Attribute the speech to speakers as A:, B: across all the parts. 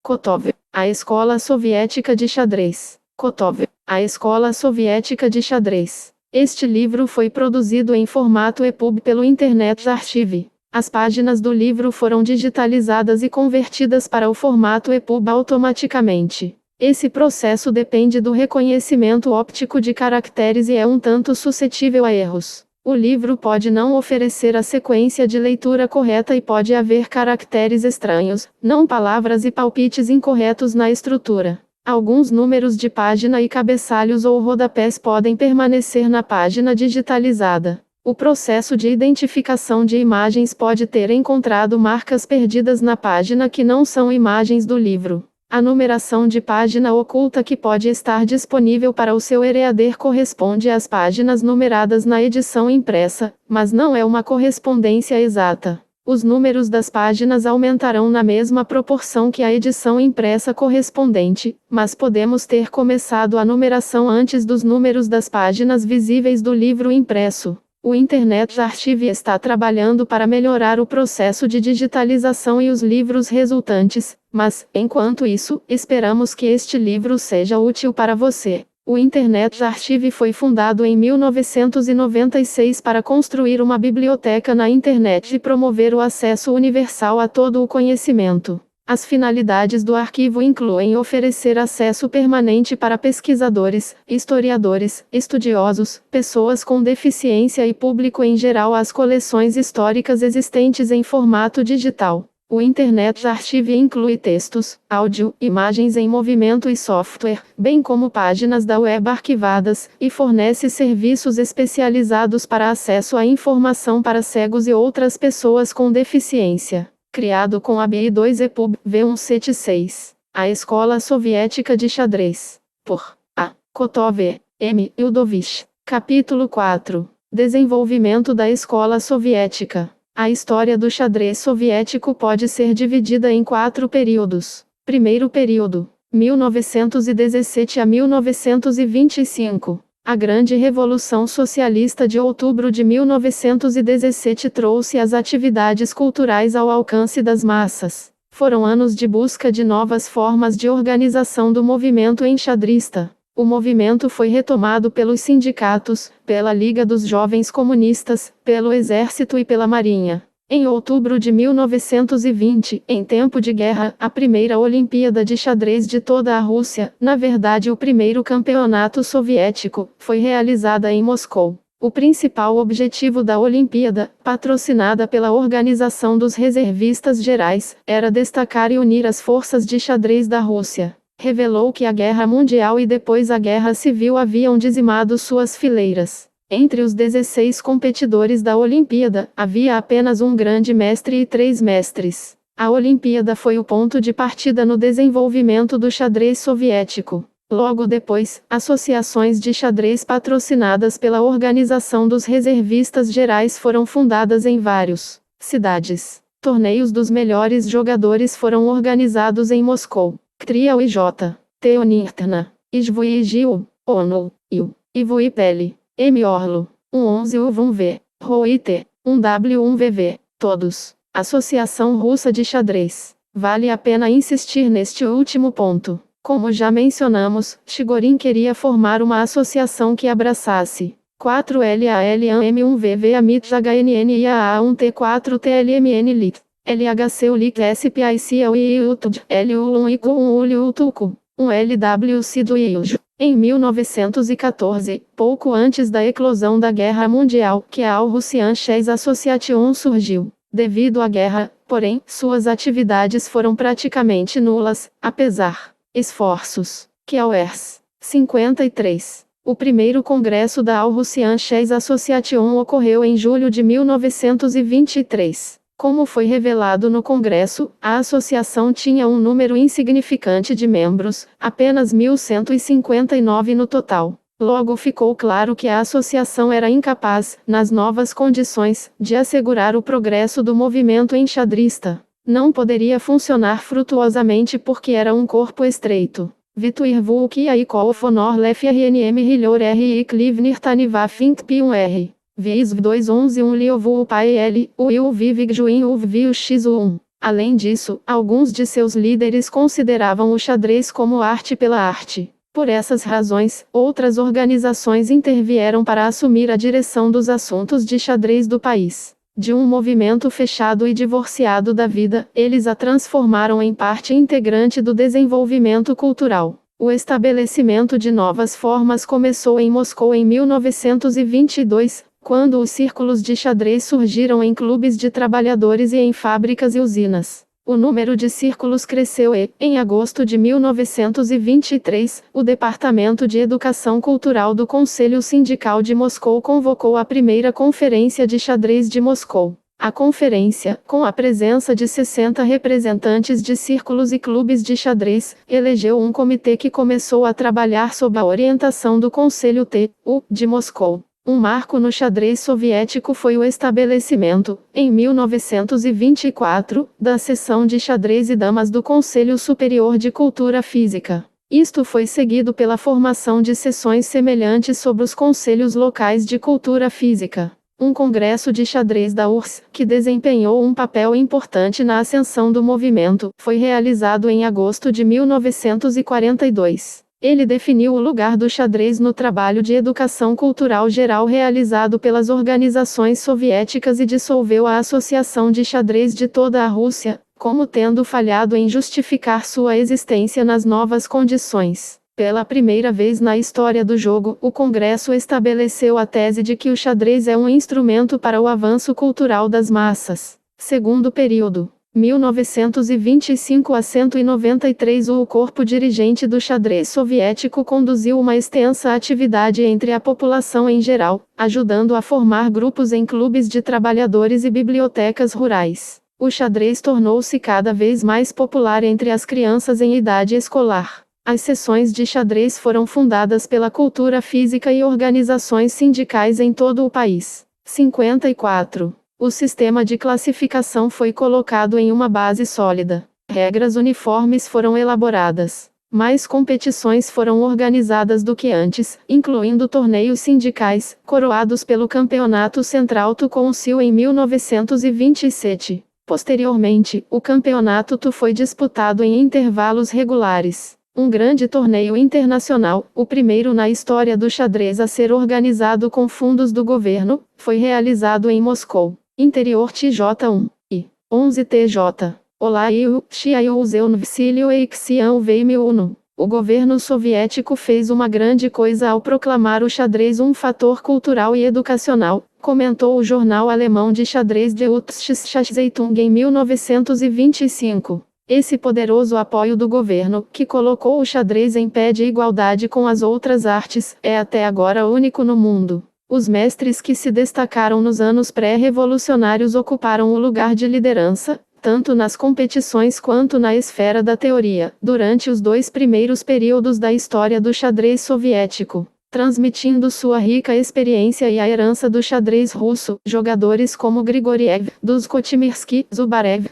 A: Kotov, a Escola Soviética de Xadrez. Kotov, a Escola Soviética de Xadrez. Este livro foi produzido em formato EPUB pelo Internet Archive. As páginas do livro foram digitalizadas e convertidas para o formato EPUB automaticamente. Esse processo depende do reconhecimento óptico de caracteres e é um tanto suscetível a erros. O livro pode não oferecer a sequência de leitura correta e pode haver caracteres estranhos, não palavras e palpites incorretos na estrutura. Alguns números de página e cabeçalhos ou rodapés podem permanecer na página digitalizada. O processo de identificação de imagens pode ter encontrado marcas perdidas na página que não são imagens do livro. A numeração de página oculta que pode estar disponível para o seu e-reader corresponde às páginas numeradas na edição impressa, mas não é uma correspondência exata. Os números das páginas aumentarão na mesma proporção que a edição impressa correspondente, mas podemos ter começado a numeração antes dos números das páginas visíveis do livro impresso. O Internet Archive está trabalhando para melhorar o processo de digitalização e os livros resultantes, mas, enquanto isso, esperamos que este livro seja útil para você. O Internet Archive foi fundado em 1996 para construir uma biblioteca na internet e promover o acesso universal a todo o conhecimento. As finalidades do arquivo incluem oferecer acesso permanente para pesquisadores, historiadores, estudiosos, pessoas com deficiência e público em geral às coleções históricas existentes em formato digital. O Internet Archive inclui textos, áudio, imagens em movimento e software, bem como páginas da web arquivadas, e fornece serviços especializados para acesso à informação para cegos e outras pessoas com deficiência. Criado com a BI2 EPUB V176. A Escola Soviética de Xadrez. Por A. Kotov M. Ildovich. Capítulo 4. Desenvolvimento da Escola Soviética. A história do xadrez soviético pode ser dividida em 4 períodos. Primeiro período, 1917 a 1925. A Grande Revolução Socialista de outubro de 1917 trouxe as atividades culturais ao alcance das massas. Foram anos de busca de novas formas de organização do movimento enxadrista. O movimento foi retomado pelos sindicatos, pela Liga dos Jovens Comunistas, pelo Exército e pela Marinha. Em outubro de 1920, em tempo de guerra, a primeira Olimpíada de xadrez de toda a Rússia, na verdade o primeiro campeonato soviético, foi realizada em Moscou. O principal objetivo da Olimpíada, patrocinada pela Organização dos Reservistas Gerais, era destacar e unir as forças de xadrez da Rússia. Revelou que a Guerra Mundial e depois a Guerra Civil haviam dizimado suas fileiras. Entre os 16 competidores da Olimpíada, havia apenas um grande mestre e 3 mestres. A Olimpíada foi o ponto de partida no desenvolvimento do xadrez soviético. Logo depois, associações de xadrez patrocinadas pela Organização dos Reservistas Gerais foram fundadas em várias cidades. Torneios dos melhores jogadores foram organizados em Moscou. Trial e J. Teonirtna. Isvui Gil. Ono. Il. Ivui Pele. M. Orlo. 11 UV1V. ROIT. 1W1VV. Todos. Associação Russa de Xadrez. Vale a pena insistir neste último ponto. Como já mencionamos, Chigorin queria formar uma associação que abraçasse 4LALAM1VV AMIT HNN e AA1T4TLMN LIT. LHC ULIC SPIC UTUD LU1 ICU 1 ULIUTUCU 1 LWC do IUJ. Em 1914, pouco antes da eclosão da Guerra Mundial, que a All-Russian Chess Association surgiu. Devido à guerra, porém, suas atividades foram praticamente nulas, apesar esforços. QLERS 53. O primeiro congresso da All-Russian Chess Association ocorreu em julho de 1923. Como foi revelado no congresso, a associação tinha um número insignificante de membros, apenas 1.159 no total. Logo ficou claro que a associação era incapaz, nas novas condições, de assegurar o progresso do movimento enxadrista. Não poderia funcionar frutuosamente porque era um corpo estreito. Vituir Vulkia e Kolfonor Lef RNM Rilhor RI Klivnir Taniva Fink P1R. Visv 211 Liovul Pai L, Will Vivig Juin Uv Viu X1. Além disso, alguns de seus líderes consideravam o xadrez como arte pela arte. Por essas razões, outras organizações intervieram para assumir a direção dos assuntos de xadrez do país. De um movimento fechado e divorciado da vida, eles a transformaram em parte integrante do desenvolvimento cultural. O estabelecimento de novas formas começou em Moscou em 1922, quando os círculos de xadrez surgiram em clubes de trabalhadores e em fábricas e usinas. O número de círculos cresceu e, em agosto de 1923, o Departamento de Educação Cultural do Conselho Sindical de Moscou convocou a primeira Conferência de Xadrez de Moscou. A conferência, com a presença de 60 representantes de círculos e clubes de xadrez, elegeu um comitê que começou a trabalhar sob a orientação do Conselho TU de Moscou. Um marco no xadrez soviético foi o estabelecimento, em 1924, da seção de xadrez e damas do Conselho Superior de Cultura Física. Isto foi seguido pela formação de seções semelhantes sobre os conselhos locais de cultura física. Um congresso de xadrez da URSS, que desempenhou um papel importante na ascensão do movimento, foi realizado em agosto de 1942. Ele definiu o lugar do xadrez no trabalho de educação cultural geral realizado pelas organizações soviéticas e dissolveu a Associação de Xadrez de toda a Rússia, como tendo falhado em justificar sua existência nas novas condições. Pela primeira vez na história do jogo, o Congresso estabeleceu a tese de que o xadrez é um instrumento para o avanço cultural das massas. Segundo período, 1925 a 193. O corpo dirigente do xadrez soviético conduziu uma extensa atividade entre a população em geral, ajudando a formar grupos em clubes de trabalhadores e bibliotecas rurais. O xadrez tornou-se cada vez mais popular entre as crianças em idade escolar. As seções de xadrez foram fundadas pela cultura física e organizações sindicais em todo o país. 54. O sistema de classificação foi colocado em uma base sólida. Regras uniformes foram elaboradas. Mais competições foram organizadas do que antes, incluindo torneios sindicais, coroados pelo Campeonato Central do Conselho em 1927. Posteriormente, o Campeonato TU foi disputado em intervalos regulares. Um grande torneio internacional, o primeiro na história do xadrez a ser organizado com fundos do governo, foi realizado em Moscou, interior TJ1 e 11 TJ. Olá eu, Xiao Zeunvsilio e Xian Veimiuno. O governo soviético fez uma grande coisa ao proclamar o xadrez um fator cultural e educacional, comentou o jornal alemão de xadrez Deutsche Schachzeitung em 1925. Esse poderoso apoio do governo, que colocou o xadrez em pé de igualdade com as outras artes, é até agora único no mundo. Os mestres que se destacaram nos anos pré-revolucionários ocuparam o lugar de liderança, tanto nas competições quanto na esfera da teoria, durante os 2 primeiros períodos da história do xadrez soviético. Transmitindo sua rica experiência e a herança do xadrez russo, jogadores como Grigoriev, Duzkotimirski, Zubarev,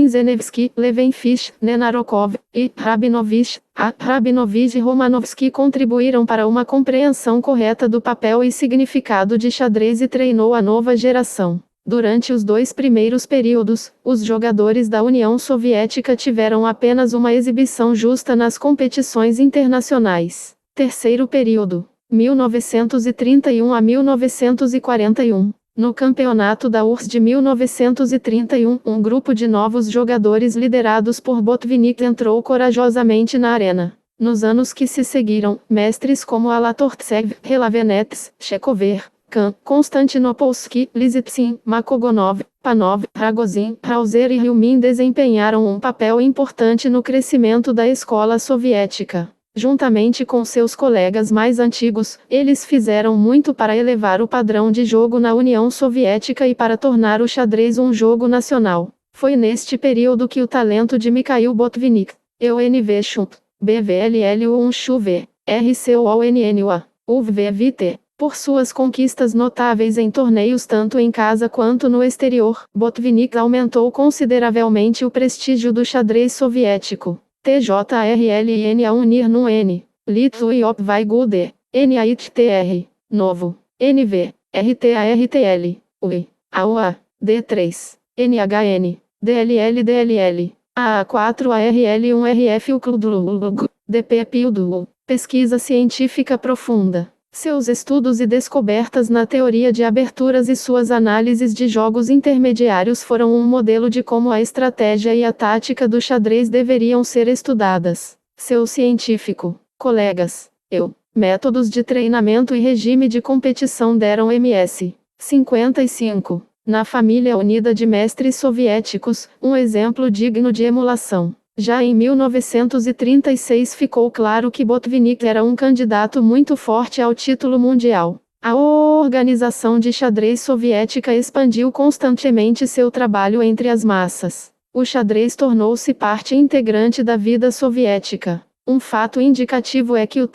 A: Zenevsky, Levenfish, Nenarokov e Rabinovich e Romanovsky contribuíram para uma compreensão correta do papel e significado de xadrez e treinou a nova geração. Durante os 2 primeiros períodos, os jogadores da União Soviética tiveram apenas uma exibição justa nas competições internacionais. Terceiro período, 1931 a 1941. No campeonato da URSS de 1931, um grupo de novos jogadores liderados por Botvinnik entrou corajosamente na arena. Nos anos que se seguiram, mestres como Alatortsev, Relavenets, Chekover, Khan, Konstantinopolsky, Lizitsin, Makogonov, Panov, Ragozin, Hauser e Ryumin desempenharam um papel importante no crescimento da escola soviética. Juntamente com seus colegas mais antigos, eles fizeram muito para elevar o padrão de jogo na União Soviética e para tornar o xadrez um jogo nacional. Foi neste período que o talento de Mikhail Botvinnik, EUNV Chump, BVLL1 Chuve, RCONNUA, UVVT, por suas conquistas notáveis em torneios tanto em casa quanto no exterior, Botvinnik aumentou consideravelmente o prestígio do xadrez soviético. TJRLN unir no N. Litvuiop vai gude. NAITTR. Novo. NV. RTARTL. UI. AUA. D3. NHN. DLL DLL. AA4ARL1RF DPPUDU. Pesquisa científica profunda. Seus estudos e descobertas na teoria de aberturas e suas análises de jogos intermediários foram um modelo de como a estratégia e a tática do xadrez deveriam ser estudadas. Seu científico, colegas, métodos de treinamento e regime de competição deram MS. 55. Na família unida de mestres soviéticos, um exemplo digno de emulação. Já em 1936 ficou claro que Botvinnik era um candidato muito forte ao título mundial. A organização de xadrez soviética expandiu constantemente seu trabalho entre as massas. O xadrez tornou-se parte integrante da vida soviética. Um fato indicativo é que o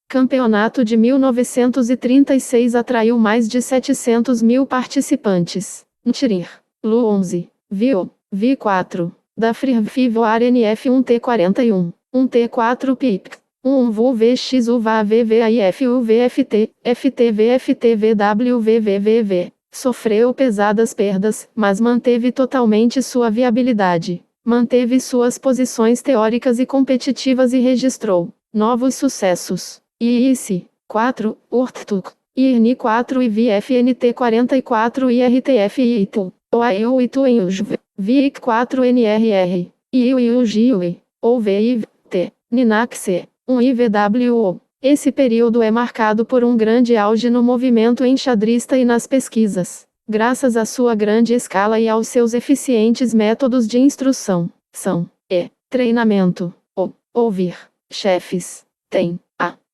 A: campeonato de 1936 atraiu mais de 700 mil participantes. Ntirir, Lu 11, Vi4. Da Frivvoar NF1T41, 1T4 PIP, 1VVXUVAVVAIFUVFT, FTVFTVWVVV. Sofreu pesadas perdas, mas manteve totalmente sua viabilidade. Manteve suas posições teóricas e competitivas e registrou novos sucessos. IIC 4, URTTUK, IRNI 4 e VFNT 44 e RTF ITU, OAEU ITU em UJV. VIC 4 NRR, IUGUI, ou VIVT, NINAC-C, 1 IVWO. Esse período é marcado por um grande auge no movimento enxadrista e nas pesquisas, graças à sua grande escala e aos seus eficientes métodos de instrução, treinamento, ouvir, chefes, tem,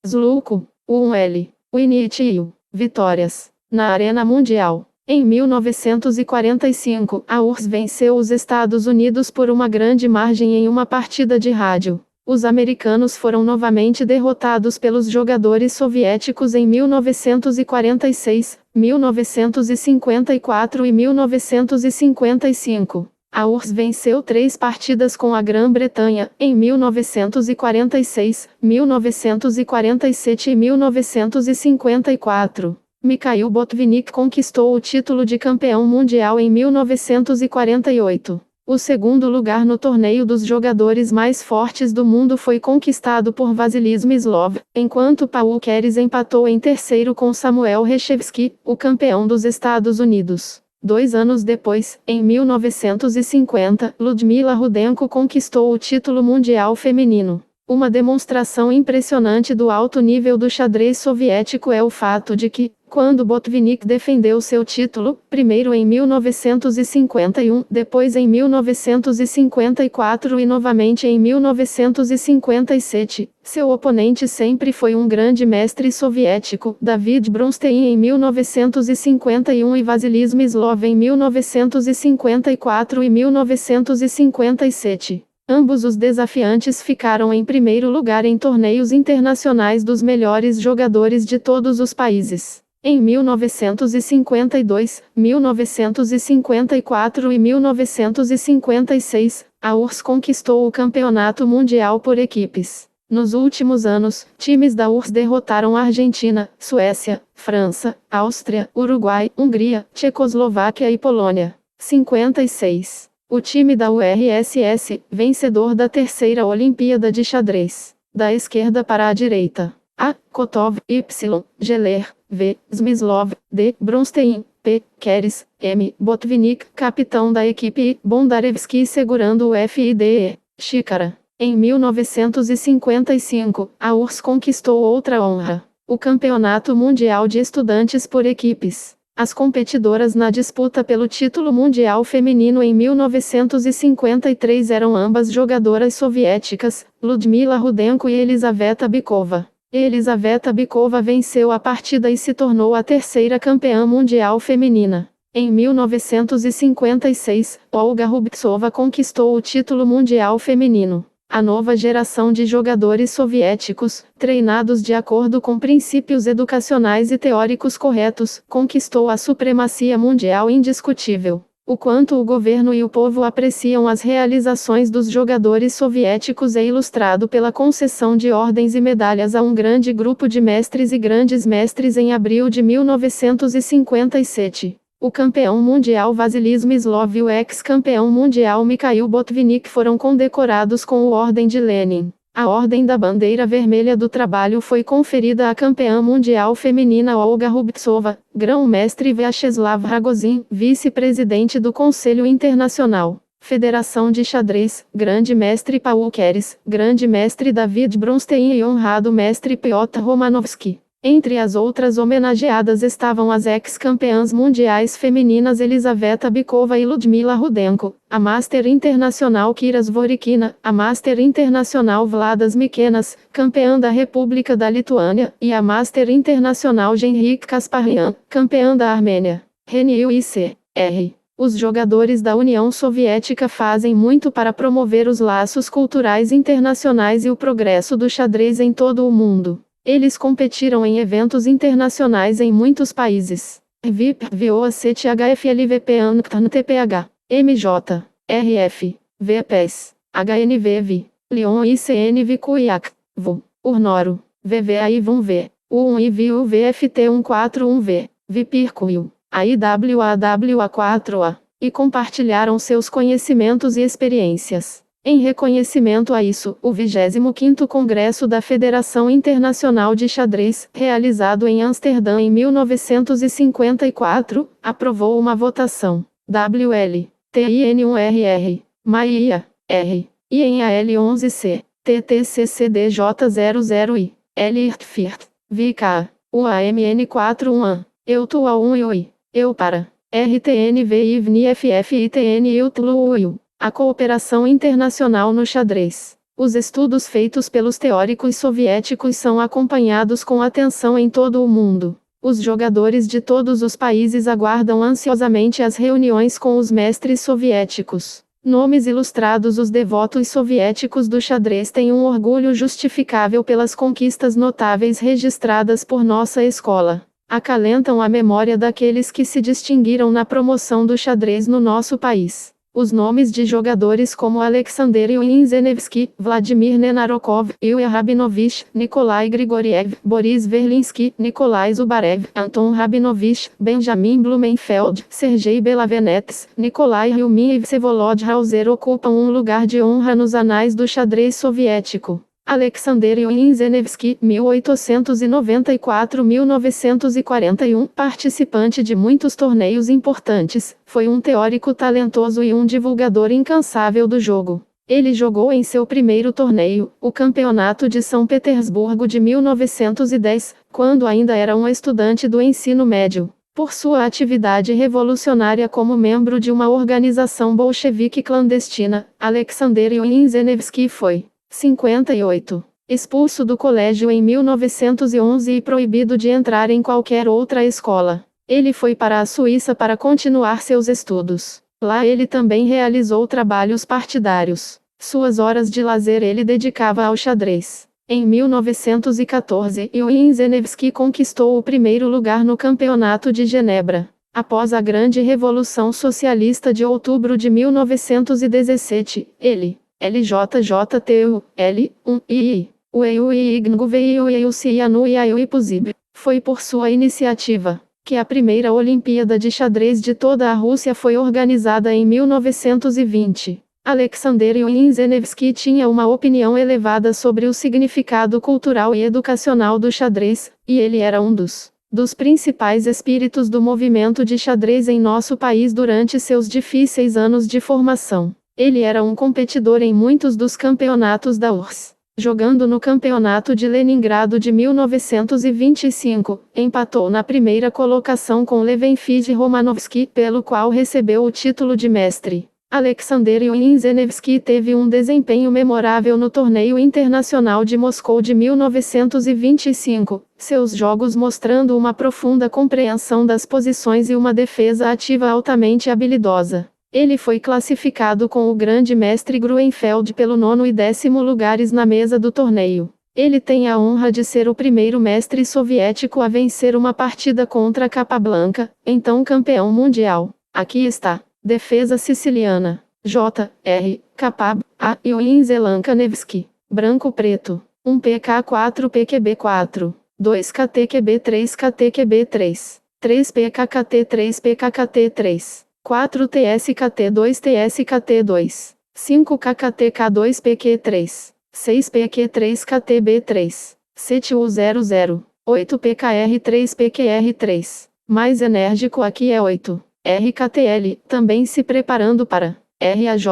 A: Zluco, U1L, Winitiyu, vitórias, na arena mundial. Em 1945, a URSS venceu os Estados Unidos por uma grande margem em uma partida de rádio. Os americanos foram novamente derrotados pelos jogadores soviéticos em 1946, 1954 e 1955. A URSS venceu 3 partidas com a Grã-Bretanha, em 1946, 1947 e 1954. Mikhail Botvinnik conquistou o título de campeão mundial em 1948. O segundo lugar no torneio dos jogadores mais fortes do mundo foi conquistado por Vasily Smyslov, enquanto Paul Keres empatou em terceiro com Samuel Reshevsky, o campeão dos Estados Unidos. 2 anos depois, em 1950, Ludmila Rudenko conquistou o título mundial feminino. Uma demonstração impressionante do alto nível do xadrez soviético é o fato de que, quando Botvinnik defendeu seu título, primeiro em 1951, depois em 1954 e novamente em 1957, seu oponente sempre foi um grande mestre soviético, David Bronstein em 1951 e Vasily Smyslov em 1954 e 1957. Ambos os desafiantes ficaram em primeiro lugar em torneios internacionais dos melhores jogadores de todos os países. Em 1952, 1954 e 1956, a URSS conquistou o campeonato mundial por equipes. Nos últimos anos, times da URSS derrotaram a Argentina, Suécia, França, Áustria, Uruguai, Hungria, Tchecoslováquia e Polônia. 56. O time da URSS, vencedor da terceira Olimpíada de Xadrez. Da esquerda para a direita. A. Kotov, Y. Geller, V. Smyslov, D. Bronstein, P. Keres, M. Botvinnik, capitão da equipe e Bondarevsky segurando o FIDE. Xícara. Em 1955, a URSS conquistou outra honra. O Campeonato Mundial de Estudantes por Equipes. As competidoras na disputa pelo título mundial feminino em 1953 eram ambas jogadoras soviéticas, Ludmila Rudenko e Elizaveta Bykova. Elizaveta Bykova venceu a partida e se tornou a terceira campeã mundial feminina. Em 1956, Olga Rubtsova conquistou o título mundial feminino. A nova geração de jogadores soviéticos, treinados de acordo com princípios educacionais e teóricos corretos, conquistou a supremacia mundial indiscutível. O quanto o governo e o povo apreciam as realizações dos jogadores soviéticos é ilustrado pela concessão de ordens e medalhas a um grande grupo de mestres e grandes mestres em abril de 1957. O campeão mundial Vasily Smyslov e o ex-campeão mundial Mikhail Botvinnik foram condecorados com o Ordem de Lenin. A Ordem da Bandeira Vermelha do Trabalho foi conferida à campeã mundial feminina Olga Rubtsova, grão-mestre Vyacheslav Ragozin, vice-presidente do Conselho Internacional. Federação de Xadrez, Grande Mestre Paul Keres, Grande Mestre David Bronstein e Honrado Mestre Piotr Romanovsky. Entre as outras homenageadas estavam as ex-campeãs mundiais femininas Elizaveta Bykova e Ludmila Rudenko, a Master Internacional Kira Zvorikina, a Master Internacional Vladas Mikenas, campeã da República da Lituânia, e a Master Internacional Genrik Kasparyan, campeã da Armênia. RNU e C.R. Os jogadores da União Soviética fazem muito para promover os laços culturais internacionais e o progresso do xadrez em todo o mundo. Eles competiram em eventos internacionais em muitos países. VIP, VOA, CTHFLVP, ANCTAN, TPH, MJ, RF, VPS, HNVV, Lyon, ICN, VQIAC, VU, Urnoro, VVAI, VUNV, U1 e VIU, VFT141V, VPIRCUIL, AIWAWA4A, e compartilharam seus conhecimentos e experiências. Em reconhecimento a isso, o 25º Congresso da Federação Internacional de Xadrez, realizado em Amsterdã em 1954, aprovou uma votação WL, TIN1RR, MAIA, R, e em AL11C, TTCCDJ00I, LIRTFIRT, VK, UAMN41A, EUTUA1 e UI, EUPARA, RTNVIVNIFF e TN a cooperação internacional no xadrez. Os estudos feitos pelos teóricos soviéticos são acompanhados com atenção em todo o mundo. Os jogadores de todos os países aguardam ansiosamente as reuniões com os mestres soviéticos. Nomes ilustrados. Os devotos soviéticos do xadrez têm um orgulho justificável pelas conquistas notáveis registradas por nossa escola. Acalentam a memória daqueles que se distinguiram na promoção do xadrez no nosso país. Os nomes de jogadores como Alexander Zenevsky, Vladimir Nenarokov, Ilya Rabinovich, Nikolai Grigoriev, Boris Verlinsky, Nikolai Zubarev, Anton Rabinovich, Benjamin Blumenfeld, Sergei Belavenets, Nikolai Ryumin e Vsevolod Hauser ocupam um lugar de honra nos anais do xadrez soviético. Alexander Zenevsky, 1894-1941, participante de muitos torneios importantes, foi um teórico talentoso e um divulgador incansável do jogo. Ele jogou em seu primeiro torneio, o Campeonato de São Petersburgo de 1910, quando ainda era um estudante do ensino médio. Por sua atividade revolucionária como membro de uma organização bolchevique clandestina, Alexander Zenevsky foi 58. Expulso do colégio em 1911 e proibido de entrar em qualquer outra escola. Ele foi para a Suíça para continuar seus estudos. Lá ele também realizou trabalhos partidários. Suas horas de lazer ele dedicava ao xadrez. Em 1914, Zenevsky conquistou o primeiro lugar no Campeonato de Genebra. Após a Grande Revolução Socialista de outubro de 1917, ele LJJTU, L1 II, foi por sua iniciativa que a primeira Olimpíada de Xadrez de toda a Rússia foi organizada em 1920. Alexander Zenevsky tinha uma opinião elevada sobre o significado cultural e educacional do xadrez, e ele era um dos principais espíritos do movimento de xadrez em nosso país durante seus difíceis anos de formação. Ele era um competidor em muitos dos campeonatos da URSS. Jogando no Campeonato de Leningrado de 1925, empatou na primeira colocação com Levenfid Romanovsky, pelo qual recebeu o título de mestre. Alexander Zenevsky teve um desempenho memorável no Torneio Internacional de Moscou de 1925, seus jogos mostrando uma profunda compreensão das posições e uma defesa ativa altamente habilidosa. Ele foi classificado com o grande mestre Gruenfeld pelo 9º e 10º lugares na mesa do torneio. Ele tem a honra de ser o primeiro mestre soviético a vencer uma partida contra Capablanca, então campeão mundial. Aqui está. Defesa siciliana. J. R. Capab. A. Zenevsky Nevsky. Branco-preto. 1 PK4 PQB4. 2 KTQB3 KTQB3. 3PKKT 3PKKT3, 4TSKT2 TSKT2, 5KKTK2PQ3, 6PQ3KTB3, 7U00, 8PKR3PQR3, mais enérgico aqui é 8, RKTL, também se preparando para RAJ,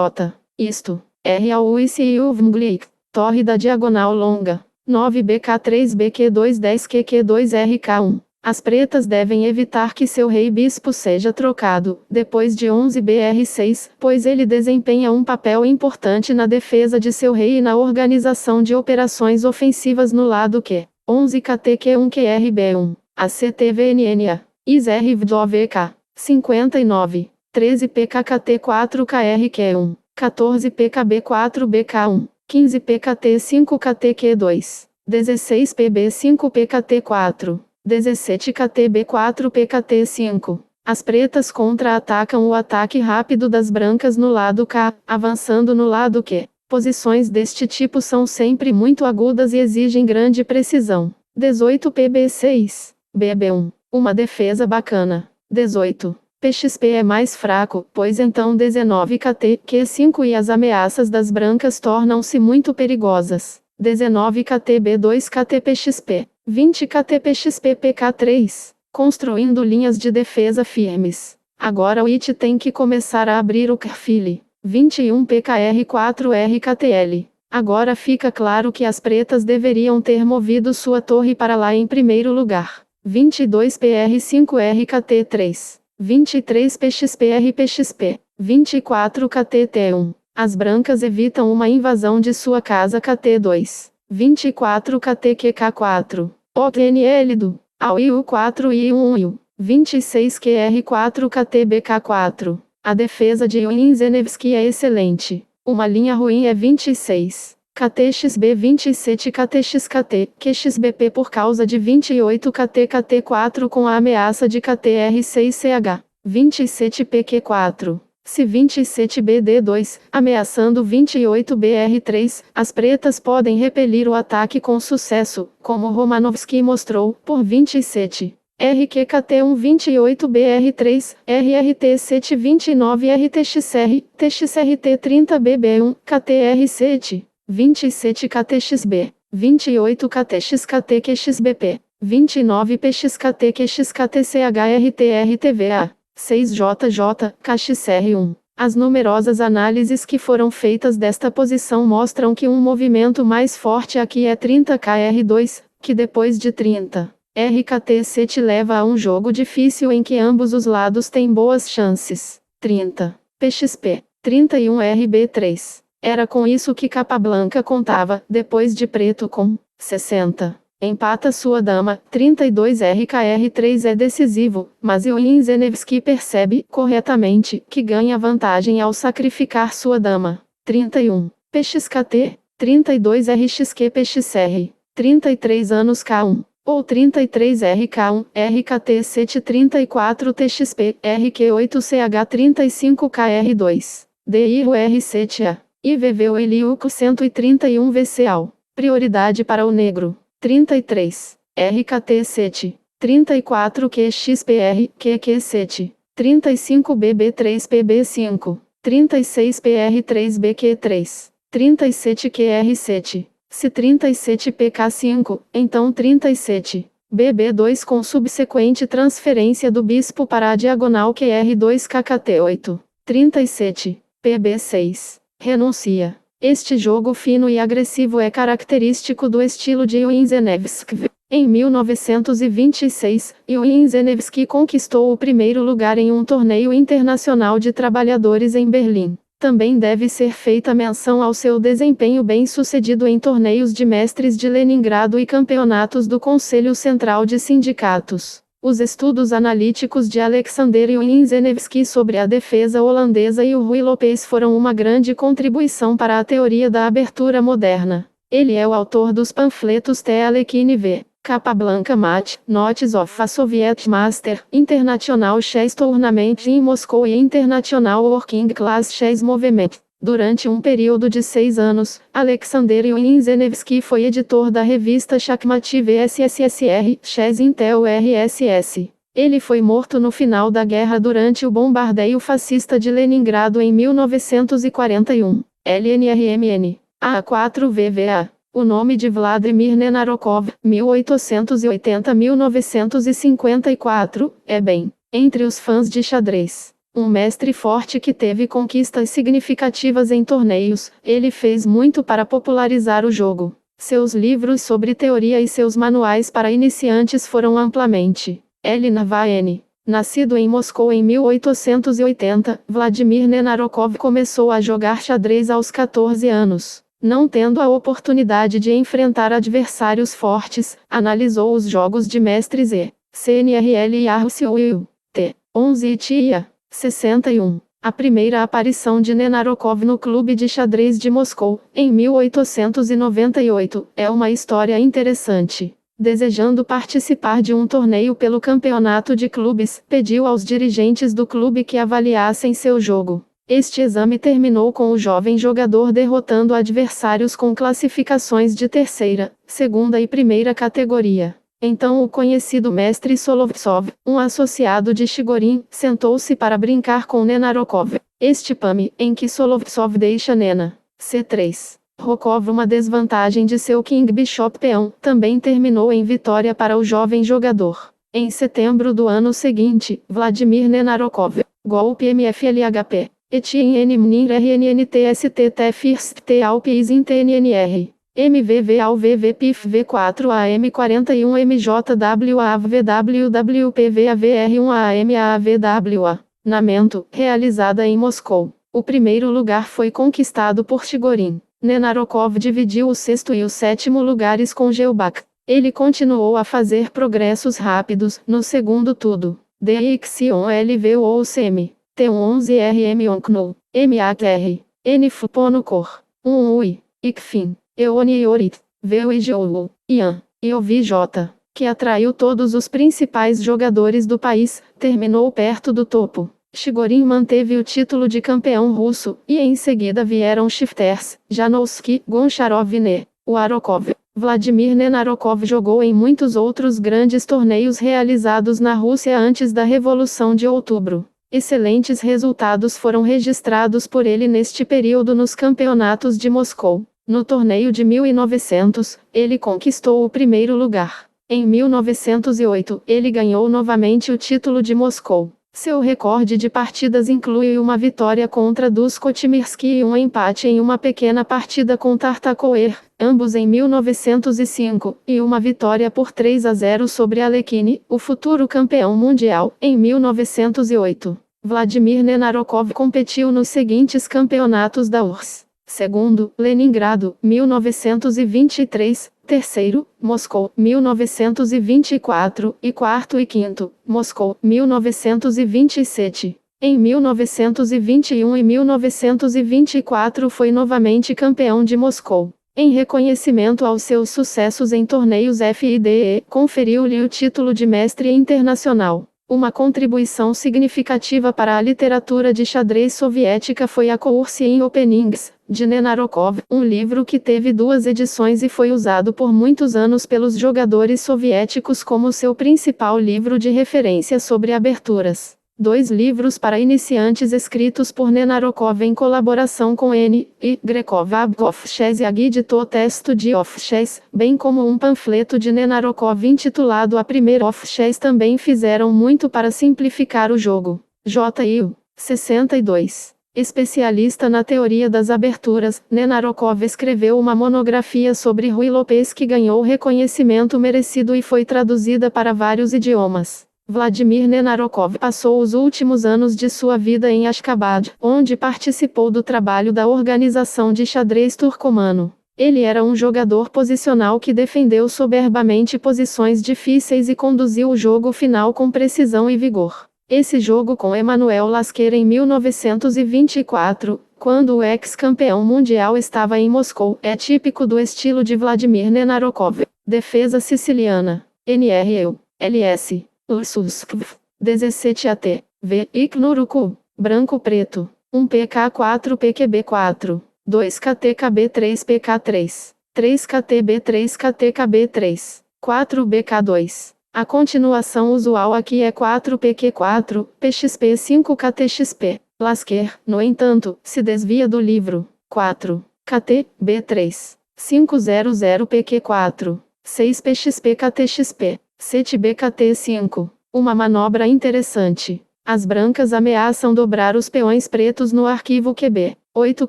A: isto, RAUICIUVMGLIC, torre da diagonal longa, 9BK3BQ2 10QQ2RK1. As pretas devem evitar que seu rei bispo seja trocado, depois de 11BR6, pois ele desempenha um papel importante na defesa de seu rei e na organização de operações ofensivas no lado Q. 11KTQ1QRB1, ACTVNNA, ISRVDOVK, 59, 13PKKT4KRQ1, 14PKB4BK1, 15PKT5KTQ2, 16PB5PKT4. 17KTB4PKT5. As pretas contra-atacam o ataque rápido das brancas no lado K, avançando no lado Q. Posições deste tipo são sempre muito agudas e exigem grande precisão. 18PB6, BB1. Uma defesa bacana. 18. PXP é mais fraco, pois então 19KT, Q5 e as ameaças das brancas tornam-se muito perigosas. 19KTB2 KTPXP. 20 KTPXP PK3, construindo linhas de defesa firmes. Agora o IT tem que começar a abrir o perfil. 21 PKR4 RKTL. Agora fica claro que as pretas deveriam ter movido sua torre para lá em primeiro lugar. 22 PR5 RKT3. 23 PXP RPXP. 24 KTT1. As brancas evitam uma invasão de sua casa KT2. 24 KTQK4, OQNL do AUIU4 e U1U, 26 QR4 KTBK4. A defesa de Winzenevsky é excelente. Uma linha ruim é 26. KTXB 27 KTXKT, QXBP por causa de 28 KTKT4 com a ameaça de KTR6CH, 27 PQ4. Se 27BD2, ameaçando 28BR3, as pretas podem repelir o ataque com sucesso, como Romanovski mostrou, por 27. RQKT1 28BR3, RRT7 29 RTXR, TXRT 30BB1, KTR7, 27 KTXB, 28 KTXKT QXBP, 29 PXKT QXKTCHRTRTVA. 6JJ, KXR1. As numerosas análises que foram feitas desta posição mostram que um movimento mais forte aqui é 30KR2, que depois de 30, RKT7 leva a um jogo difícil em que ambos os lados têm boas chances. 30, PXP, 31 RB3. Era com isso que Capablanca contava, depois de preto com 60. Empata sua dama, 32 RKR3 é decisivo, mas Winzenevsky percebe, corretamente, que ganha vantagem ao sacrificar sua dama. 31. PXKT, 32 RXQ PXR, 33 anos K1, ou 33 RK1, RKT7 34 TXP, RQ8CH 35 KR2, DIRO R7A, IVV Eliuco 131 VCAL. Prioridade para o negro. 33, RKT7, 34 QXPR, QQ7, 35 BB3 PB5, 36 PR3 BQ3, 37 QR7, se 37 PK5, então 37, BB2 com subsequente transferência do bispo para a diagonal QR2 KKT8, 37, PB6, renuncia. Este jogo fino e agressivo é característico do estilo de Winzenevsky. Em 1926, Winzenevsky conquistou o primeiro lugar em um torneio internacional de trabalhadores em Berlim. Também deve ser feita menção ao seu desempenho bem-sucedido em torneios de mestres de Leningrado e campeonatos do Conselho Central de Sindicatos. Os estudos analíticos de Alexander Winzenevsky sobre a defesa holandesa e o Rui Lopes foram uma grande contribuição para a teoria da abertura moderna. Ele é o autor dos panfletos Telekin V. Capablanca Mat, Notes of a Soviet Master, International Chess Tournament in Moscow e International Working Class Chess Movement. Durante um período de 6 anos, Alexander Winzenevsky foi editor da revista Shachmat VSSSR, Chess Intel RSS. Ele foi morto no final da guerra durante o bombardeio fascista de Leningrado em 1941. LNRMN. A4VVA. O nome de Vladimir Nenarokov, 1880-1954, é bem, entre os fãs de xadrez, um mestre forte que teve conquistas significativas em torneios. Ele fez muito para popularizar o jogo. Seus livros sobre teoria e seus manuais para iniciantes foram amplamente. L. Navaene. Nascido em Moscou em 1880, Vladimir Nenarokov começou a jogar xadrez aos 14 anos. Não tendo a oportunidade de enfrentar adversários fortes, analisou os jogos de mestres CNRL e Arruciu T. 11 e TIA. 61. A primeira aparição de Nenarokov no Clube de Xadrez de Moscou, em 1898, é uma história interessante. Desejando participar de um torneio pelo campeonato de clubes, pediu aos dirigentes do clube que avaliassem seu jogo. Este exame terminou com o jovem jogador derrotando adversários com classificações de terceira, segunda e primeira categoria. Então o conhecido mestre Solovtsov, um associado de Chigorin, sentou-se para brincar com Nenarokov. Este PAM, em que Solovtsov deixa Nena, C3, Rokov uma desvantagem de seu King Bishop peão, também terminou em vitória para o jovem jogador. Em setembro do ano seguinte, Vladimir Nenarokov, golpe MFLHP. Etienne Mnir RNNTSTT First T Alpis in TNNR. MVV ao VVPIF V4 AM41 MJWA VWWPVAVR1 AM AVWA. Namento, realizada em Moscou. O primeiro lugar foi conquistado por Chigorin. Nenarokov dividiu o sexto e o sétimo lugares com Geubach. Ele continuou a fazer progressos rápidos, no segundo tudo. DXION LV ou CM. T11RM Onkno, MATR, NFPONUCOR, 1 UI, ICFIN, EONI Iorit, VUIJOU, IAN, IOVJ, que atraiu todos os principais jogadores do país, terminou perto do topo. Chigorin manteve o título de campeão russo, e em seguida vieram Shifters, Janowski, Goncharov e Uarokov. Vladimir Nenarokov jogou em muitos outros grandes torneios realizados na Rússia antes da Revolução de Outubro. Excelentes resultados foram registrados por ele neste período nos campeonatos de Moscou. No torneio de 1900, ele conquistou o primeiro lugar. Em 1908, ele ganhou novamente o título de Moscou. Seu recorde de partidas inclui uma vitória contra Dusko Timirsky e um empate em uma pequena partida com Tartakower, ambos em 1905, e uma vitória por 3-0 sobre Alekhine, o futuro campeão mundial, em 1908. Vladimir Nenarokov competiu nos seguintes campeonatos da URSS. Segundo, Leningrado, 1923, terceiro, Moscou, 1924, e quarto e quinto, Moscou, 1927. Em 1921 e 1924 foi novamente campeão de Moscou. Em reconhecimento aos seus sucessos em torneios FIDE, conferiu-lhe o título de mestre internacional. Uma contribuição significativa para a literatura de xadrez soviética foi a Course in Openings, de Nenarokov, um livro que teve 2 edições e foi usado por muitos anos pelos jogadores soviéticos como seu principal livro de referência sobre aberturas. 2 livros para iniciantes escritos por Nenarokov em colaboração com N. I. Grekov of Chess e a Guide to Test of Chess, bem como um panfleto de Nenarokov intitulado A Primeira of Chess também fizeram muito para simplificar o jogo. J.I.U. 62. Especialista na teoria das aberturas, Nenarokov escreveu uma monografia sobre Ruy Lopez que ganhou reconhecimento merecido e foi traduzida para vários idiomas. Vladimir Nenarokov passou os últimos anos de sua vida em Ashgabat, onde participou do trabalho da organização de xadrez turcomano. Ele era um jogador posicional que defendeu soberbamente posições difíceis e conduziu o jogo final com precisão e vigor. Esse jogo com Emanuel Lasker em 1924, quando o ex-campeão mundial estava em Moscou, é típico do estilo de Vladimir Nenarokov. Defesa siciliana. NREU. LS. Ursuskv. 17 AT. V. Iknuruku. Branco-preto. 1 PK4 PQB4. 2 KTKB 3 PK3. 3 KTB 3 KTKB3. 4 BK2. A continuação usual aqui é 4PQ4, PXP5 KTXP. Lasker, no entanto, se desvia do livro. 4. KT, B3. 500PQ4. 6 PXP KTXP. 7 BKT5. Uma manobra interessante. As brancas ameaçam dobrar os peões pretos no arquivo QB. 8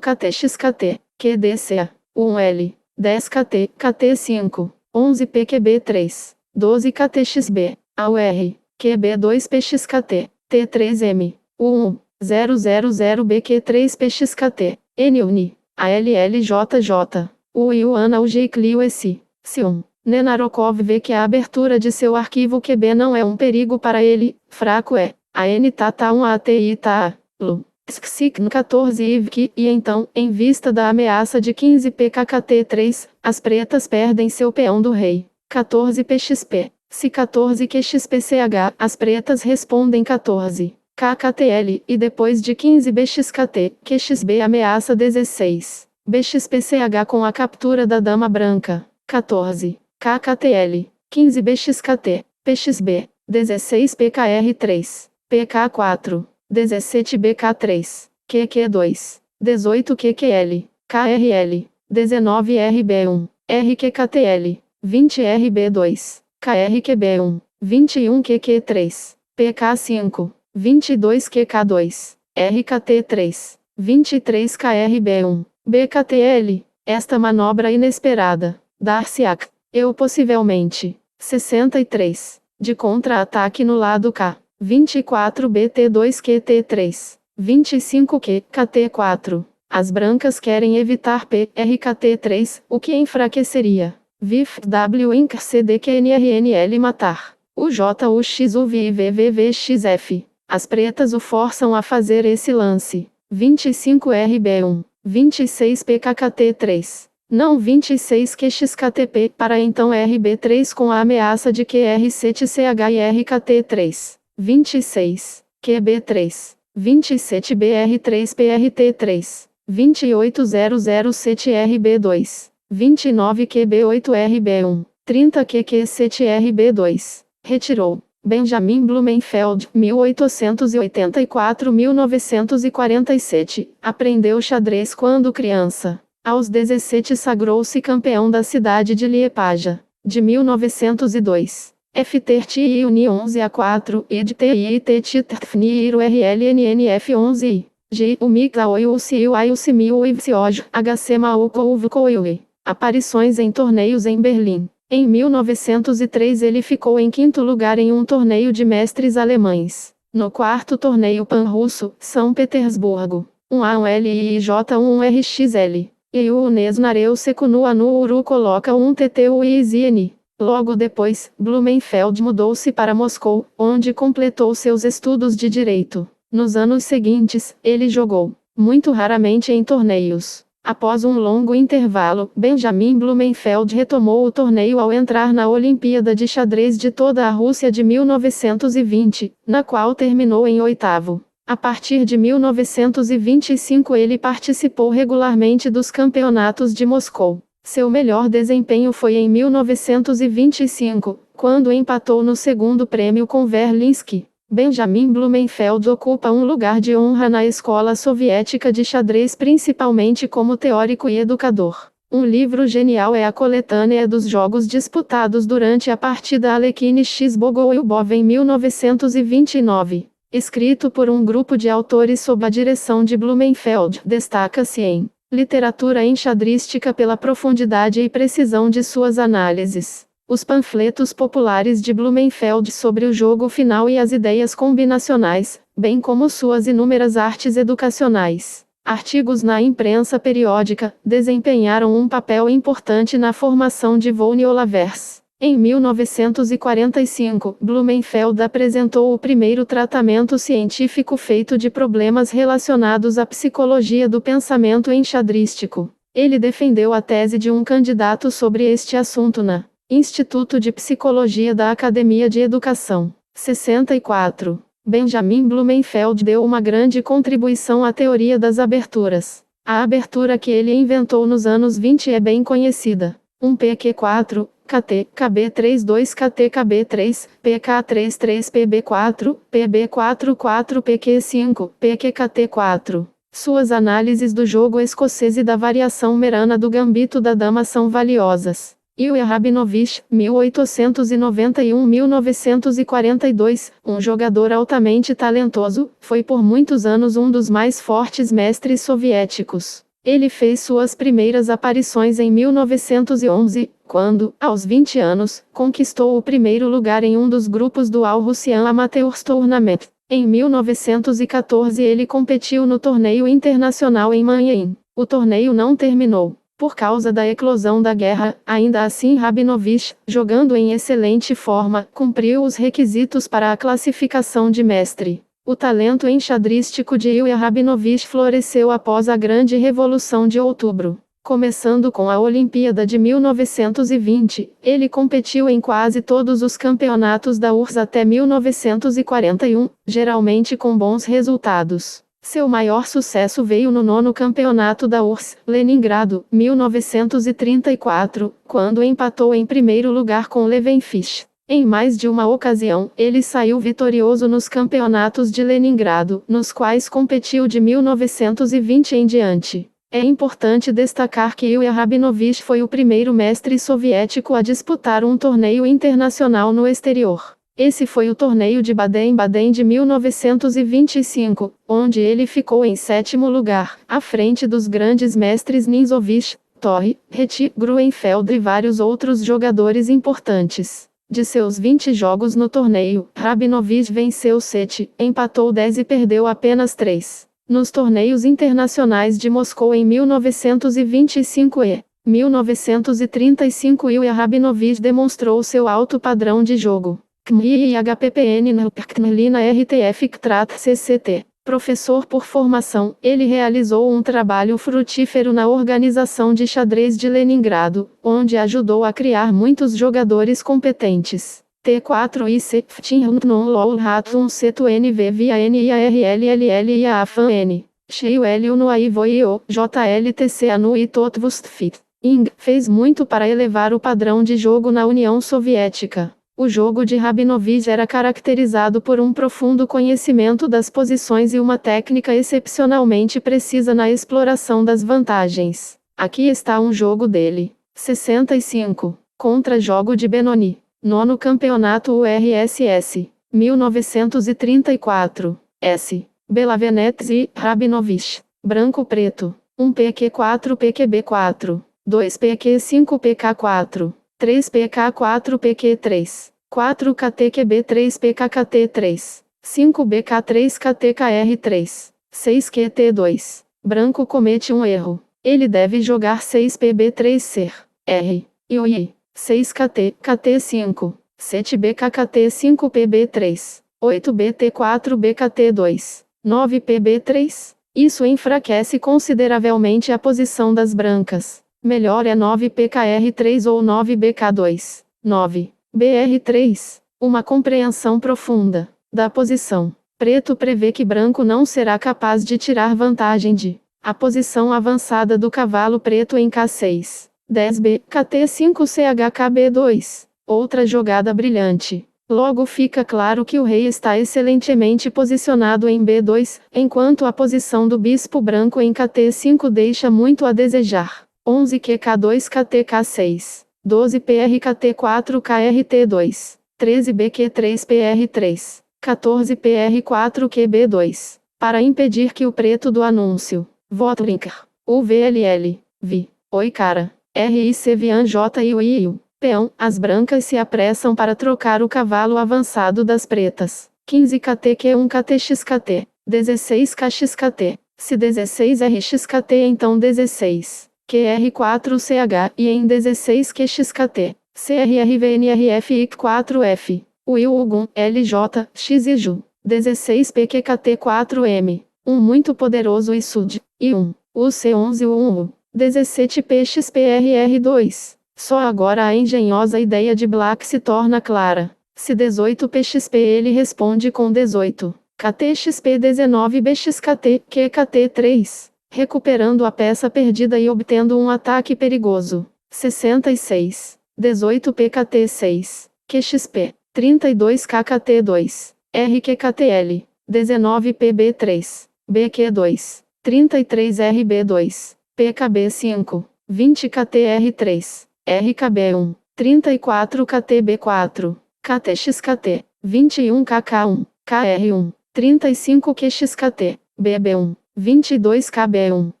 A: KTXKT, QDCA. 1L. 10 KT, KT5. 11 PQB3. 12 KTXB. AUR. QB2 PXKT. T3M. U1. 000BQ3 PXKT. NUNI. ALLJJ. UIUANA UG Clio S. C1. Nenarokov vê que a abertura de seu arquivo QB não é um perigo para ele, fraco é. AN Tata 1 ATI TA. LU. SCSIC 14 IVK e então, em vista da ameaça de 15 PKKT3, as pretas perdem seu peão do rei. 14 PXP. Se 14 QXPCH, as pretas respondem 14. KKTL, e depois de 15 BXKT, QXB ameaça 16. BXPCH com a captura da dama branca. 14. KKTL. 15 BXKT. PXB. 16 PKR3. PK4. 17 BK3. QQ2. 18 QQL. KRL. 19 RB1. RQKTL. 20 RB2. KRQB1. 21 QQ3. PK5. 22 QK2. RKT3. 23 KRB1. BKTL. Esta manobra inesperada. Dar-se-á. Eu possivelmente. 63. De contra-ataque no lado K. 24 BT2 QT3. 25 Q, KT4. As brancas querem evitar P, RKT3, o que enfraqueceria. VIF, W, INC, CD, QNRNL matar. O J, U, X, U, V, V, V, V, XF. As pretas o forçam a fazer esse lance. 25 RB1. 26 PKKT3. Não 26 QXKTP, para então RB3 com a ameaça de QR7CH e RKT3. 26. QB3. 27 BR3 PRT3. 28007 RB2. 29 QB8 RB1. 30 QQ7 RB2. Retirou. Benjamin Blumenfeld, 1884-1947, aprendeu xadrez quando criança. Aos 17 sagrou-se campeão da cidade de Liepaja. De 1902. FTRTI Uni 11 a 4, EDTIT TITFNIR RLNNF 11 G. Umiga Oiuciu Aiucimiu Ivciojo, HC Maucouvcoiui. Aparições em torneios em Berlim. Em 1903 ele ficou em quinto lugar em um torneio de mestres alemães. No quarto torneio pan-russo, São Petersburgo. 1A1LIJ1RXL. E o Unesnareu Secunu Anu Uru coloca 1TTUIZN. Logo depois, Blumenfeld mudou-se para Moscou, onde completou seus estudos de direito. Nos anos seguintes, ele jogou, muito raramente em torneios. Após um longo intervalo, Benjamin Blumenfeld retomou o torneio ao entrar na Olimpíada de Xadrez de toda a Rússia de 1920, na qual terminou em oitavo. A partir de 1925 ele participou regularmente dos campeonatos de Moscou. Seu melhor desempenho foi em 1925, quando empatou no segundo prêmio com Verlinsky. Benjamin Blumenfeld ocupa um lugar de honra na escola soviética de xadrez principalmente como teórico e educador. Um livro genial é a coletânea dos jogos disputados durante a partida Alekhine X Bogolyubov em 1929. Escrito por um grupo de autores sob a direção de Blumenfeld, destaca-se em literatura enxadrística pela profundidade e precisão de suas análises. Os panfletos populares de Blumenfeld sobre o jogo final e as ideias combinacionais, bem como suas inúmeras artes educacionais. Artigos na imprensa periódica, desempenharam um papel importante na formação de von Olavers. Em 1945, Blumenfeld apresentou o primeiro tratamento científico feito de problemas relacionados à psicologia do pensamento enxadrístico. Ele defendeu a tese de um candidato sobre este assunto na Instituto de Psicologia da Academia de Educação. 64. Benjamin Blumenfeld deu uma grande contribuição à teoria das aberturas. A abertura que ele inventou nos anos 20 é bem conhecida. 1PQ4, KT, KB32 KT KB3, PK33 PB4, PB44 PQ5, PQKT4. Suas análises do jogo escocês e da variação merana do gambito da dama são valiosas. Ilya Rabinovich, 1891-1942, um jogador altamente talentoso, foi por muitos anos um dos mais fortes mestres soviéticos. Ele fez suas primeiras aparições em 1911, quando, aos 20 anos, conquistou o primeiro lugar em um dos grupos do All-Russian Amateurs Tournament. Em 1914 ele competiu no torneio internacional em Manheim. O torneio não terminou por causa da eclosão da guerra. Ainda assim, Rabinovich, jogando em excelente forma, cumpriu os requisitos para a classificação de mestre. O talento enxadrístico de Ilya Rabinovich floresceu após a Grande Revolução de Outubro. Começando com a Olimpíada de 1920, ele competiu em quase todos os campeonatos da URSS até 1941, geralmente com bons resultados. Seu maior sucesso veio no 9º campeonato da URSS, Leningrado, 1934, quando empatou em primeiro lugar com Levenfish. Em mais de uma ocasião, ele saiu vitorioso nos campeonatos de Leningrado, nos quais competiu de 1920 em diante. É importante destacar que Ilya Rabinovich foi o primeiro mestre soviético a disputar um torneio internacional no exterior. Esse foi o torneio de Baden-Baden de 1925, onde ele ficou em 7º lugar, à frente dos grandes mestres Ninzovich, Torre, Reti, Gruenfeld e vários outros jogadores importantes. De seus 20 jogos no torneio, Rabinovich venceu 7, empatou 10 e perdeu apenas 3. Nos torneios internacionais de Moscou em 1925 e 1935, Ilya Rabinovich demonstrou seu alto padrão de jogo. CMI e HPPN na RTF CTRAT CCT. Professor por formação, ele realizou um trabalho frutífero na organização de xadrez de Leningrado, onde ajudou a criar muitos jogadores competentes. T4IC, FTINHUNTNON LOL RATUN CETU NV via NIARLLL e a AFAN N. Cheio L no AIVOIO, JLTC ANU e TOTVUSTFIT. ING fez muito para elevar o padrão de jogo na União Soviética. O jogo de Rabinovich era caracterizado por um profundo conhecimento das posições e uma técnica excepcionalmente precisa na exploração das vantagens. Aqui está um jogo dele. 65. Contra-jogo de Benoni. 9º Campeonato URSS. 1934. S. Belavenets e Rabinovich. Branco-preto. 1 PQ4 PQB4. 2 PQ5 PK4. 3 PK4 PQ3, 4 KTQB3 PKKT3, 5 BK3 KTKR3, 6 QT2. Branco comete um erro. Ele deve jogar 6 PB3 ser R. E o I. 6 KT, KT5, 7 BKKT5 PB3, 8 BT4 BKT2, 9 PB3. Isso enfraquece consideravelmente a posição das brancas. Melhor é 9 PKR3 ou 9 BK2. 9. BR3. Uma compreensão profunda da posição. Preto prevê que branco não será capaz de tirar vantagem de a posição avançada do cavalo preto em K6. 10B, KT5 CHKB2. Outra jogada brilhante. Logo fica claro que o rei está excelentemente posicionado em B2, enquanto a posição do bispo branco em KT5 deixa muito a desejar. 11 QK2 KTK6, 12 PRKT4 KRT2, 13 BQ3 PR3, 14 PR4 QB2. Para impedir que o preto do anúncio, Votlinker, UVLL, Vi, Oi cara, RIC Vian J e Iu, peão, as brancas se apressam para trocar o cavalo avançado das pretas. 15 KTQ1 KTXKT, 16 KXKT, se 16 RXKT então 16. QR4CH e em 16 QXKT, CRRVNRF4F, Will Ugun, LJ, X e Ju, 16 PQKT4M, um muito poderoso ISUD, e 1, UC11U1U, 17 PXPRR2. Só agora a engenhosa ideia de Black se torna clara. Se 18 PXP ele responde com 18, KTXP 19 BXKT, QKT3. Recuperando a peça perdida e obtendo um ataque perigoso. 66. 18 PKT6, QXP, 32 KKT2, RQKTL, 19 PB3, BQ2, 33 RB2, PKB5, 20 KTR3, RKB1, 34 KTB4, KTXKT, 21 KK1, KR1, 35 QXKT, BB1, 22 KB1,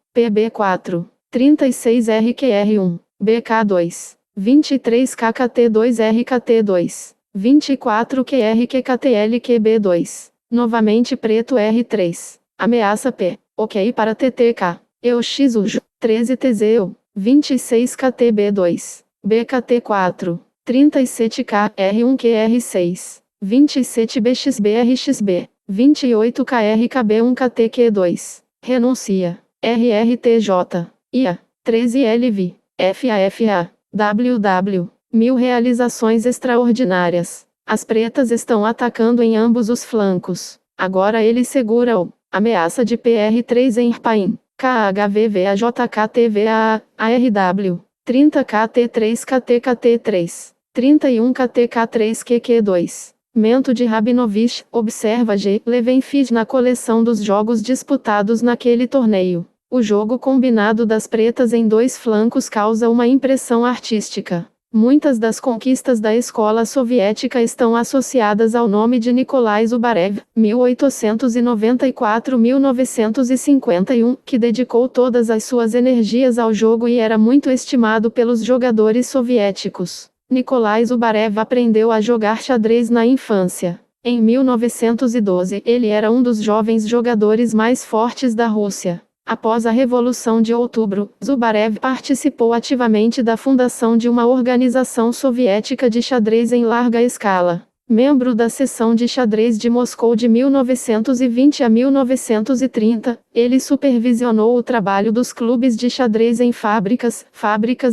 A: PB4, 36 RQR1, BK2, 23 KKT2 RKT2, 24 QRQKTL QB2, novamente preto R3, ameaça P, ok para TTK, EUX 13 TZU, 26 KTB2, BKT4, 37 KR1 QR6, 27 BXBRXB, 28 KRKB1 KTQ2, renuncia, RRTJ, IA, 13 LV, FAFA, WW, 1000 realizações extraordinárias. As pretas estão atacando em ambos os flancos. Agora ele segura o ameaça de PR3 em Irpaim, KHVVAJKTVA, ARW, 30 KT3 KTKT3, 31 KTK3 QQ2. Mento de Rabinovich, observa G. Levenfield na coleção dos jogos disputados naquele torneio. O jogo combinado das pretas em dois flancos causa uma impressão artística. Muitas das conquistas da escola soviética estão associadas ao nome de Nikolai Zubarev, 1894-1951, que dedicou todas as suas energias ao jogo e era muito estimado pelos jogadores soviéticos. Nikolai Zubarev aprendeu a jogar xadrez na infância. Em 1912, ele era um dos jovens jogadores mais fortes da Rússia. Após a Revolução de Outubro, Zubarev participou ativamente da fundação de uma organização soviética de xadrez em larga escala. Membro da seção de xadrez de Moscou de 1920 a 1930, ele supervisionou o trabalho dos clubes de xadrez em fábricas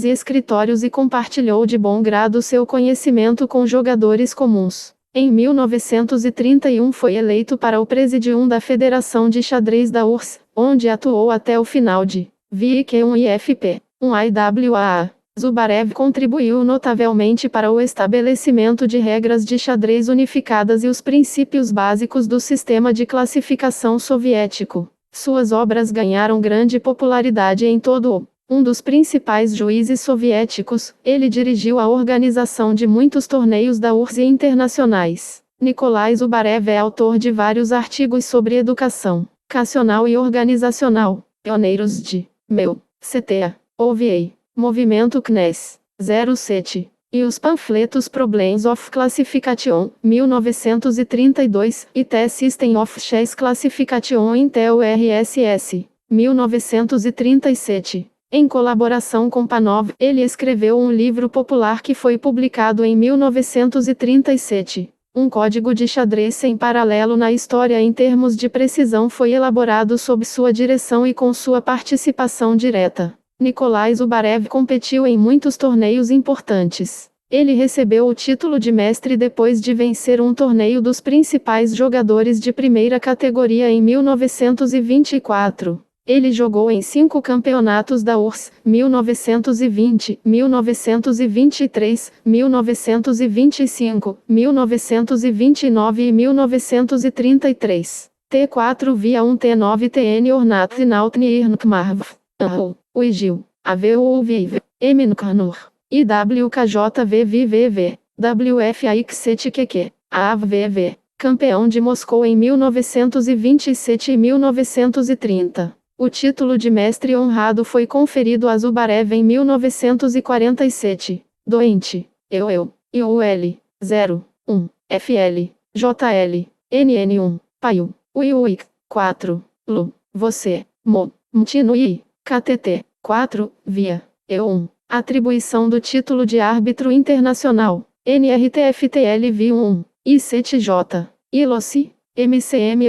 A: e escritórios e compartilhou de bom grado seu conhecimento com jogadores comuns. Em 1931 foi eleito para o Presidium da Federação de Xadrez da URSS, onde atuou até o final de VIQ1 e FP1 IWAA. Zubarev contribuiu notavelmente para o estabelecimento de regras de xadrez unificadas e os princípios básicos do sistema de classificação soviético. Suas obras ganharam grande popularidade em todo o um dos principais juízes soviéticos, ele dirigiu a organização de muitos torneios da URSS e internacionais. Nikolai Zubarev é autor de vários artigos sobre educação educacional e organizacional, pioneiros de MEU, CTA, OVA, Movimento CNES, 07, e os panfletos Problems of Classification, 1932, e The System of Chess Classification Intel RSS, 1937. Em colaboração com Panov, ele escreveu um livro popular que foi publicado em 1937. Um código de xadrez sem paralelo na história em termos de precisão foi elaborado sob sua direção e com sua participação direta. Nikolai Zubarev competiu em muitos torneios importantes. Ele recebeu o título de mestre depois de vencer um torneio dos principais jogadores de primeira categoria em 1924. Ele jogou em 5 campeonatos da URSS, 1920, 1923, 1925, 1929 e 1933. T4 via 1 T9 TN Ornat Nautni Irnkmarv. Uigil. AVUVIV. Eminkanur. IWKJVVVV. WFAX7QQ. AVV. Campeão de Moscou em 1927 e 1930. O título de mestre honrado foi conferido a Zubarev em 1947. Doente. IUL. 0. 1. FL. JL. NN1. Paiu. UIUIC. 4. LU. Você. MO. MTNUI. KTT. 4. Via. EU1. Atribuição do título de árbitro internacional. NRTFTLV1. ICTJ. ILOCI. MCM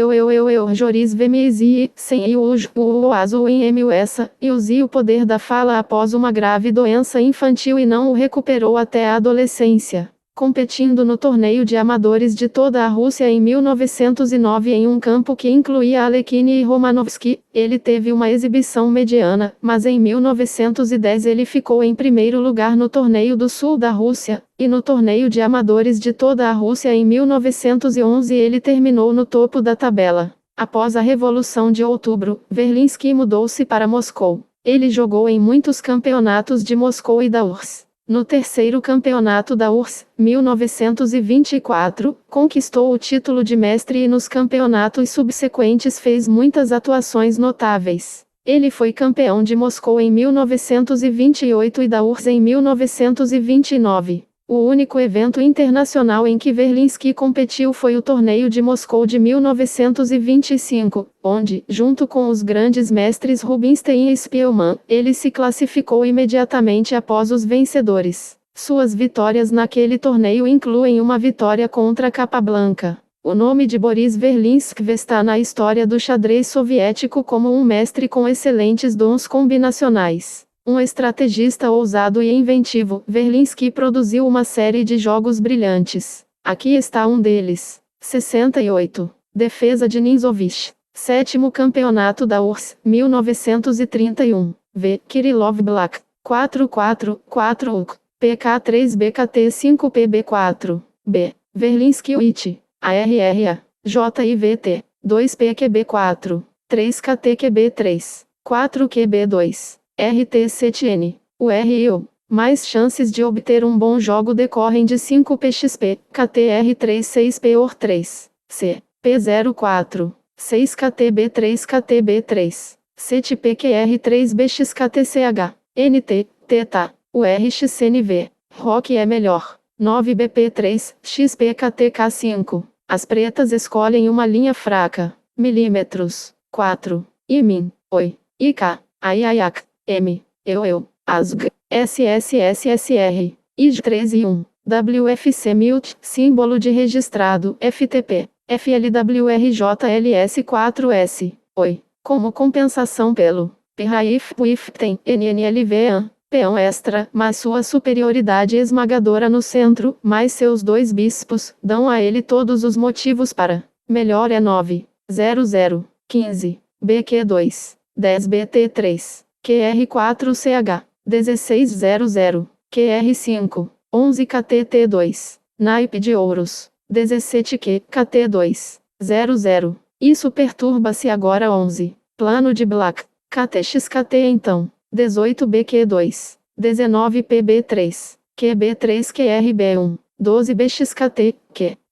A: Joris VMSI, sem o azul em MUS, e usei o poder da fala após uma grave doença infantil e não o recuperou até a adolescência. competindo no torneio de amadores de toda a Rússia em 1909 em um campo que incluía Alekhine e Romanovsky. Ele teve uma exibição mediana, mas em 1910 ele ficou em primeiro lugar no torneio do sul da Rússia, e no torneio de amadores de toda a Rússia em 1911 ele terminou no topo da tabela. Após a Revolução de Outubro, Verlinsky mudou-se para Moscou. Ele jogou em muitos campeonatos de Moscou e da URSS. No terceiro campeonato da URSS, 1924, conquistou o título de mestre e nos campeonatos subsequentes fez muitas atuações notáveis. Ele foi campeão de Moscou em 1928 e da URSS em 1929. O único evento internacional em que Verlinsky competiu foi o Torneio de Moscou de 1925, onde, junto com os grandes mestres Rubinstein e Spielmann, ele se classificou imediatamente após os vencedores. Suas vitórias naquele torneio incluem uma vitória contra Capablanca. O nome de Boris Verlinsky está na história do xadrez soviético como um mestre com excelentes dons combinacionais. Um estrategista ousado e inventivo, Verlinsky produziu uma série de jogos brilhantes. Aqui está um deles. 68. Defesa de Ninzovich. Sétimo campeonato da URSS, 1931. V. Kirillov Black. 4-4-4 UK. PK3 BKT5 PB4. B. Verlinsky Witch. ARRA. JIVT. 2 PQB4. 3 KTQB3. 4 QB2. RT7N. URL. Mais chances de obter um bom jogo decorrem de 5 PXP, KTR36POR3. C. P04. 6 KTB3 KTB3. 7 PQR3BXKTCH. NT, TETA. URXNV. ROC é melhor. 9 BP3, XPKTK5. As pretas escolhem uma linha fraca. Milímetros. 4. IMIN. OI. IK. AIAC. M. Eu. ASG. SSSSR. IG13-1. WFC Mute. Símbolo de registrado. FTP. FLWRJLS4S. OI. Como compensação pelo PRAIF tem NNLVAN. Peão extra, mas sua superioridade esmagadora no centro, mais seus 2 bispos, dão a ele todos os motivos para. Melhor é 9. 00. 15. BQ2. 10 BT3. QR4CH, 1600, QR5, 11 KTT2, naipe de ouros, 17Q, KT2, 00. Isso perturba-se agora 11. Plano de Black, KTXKT então, 18 BQ2, 19 PB3, QB3 QRB1, 12 BXKT,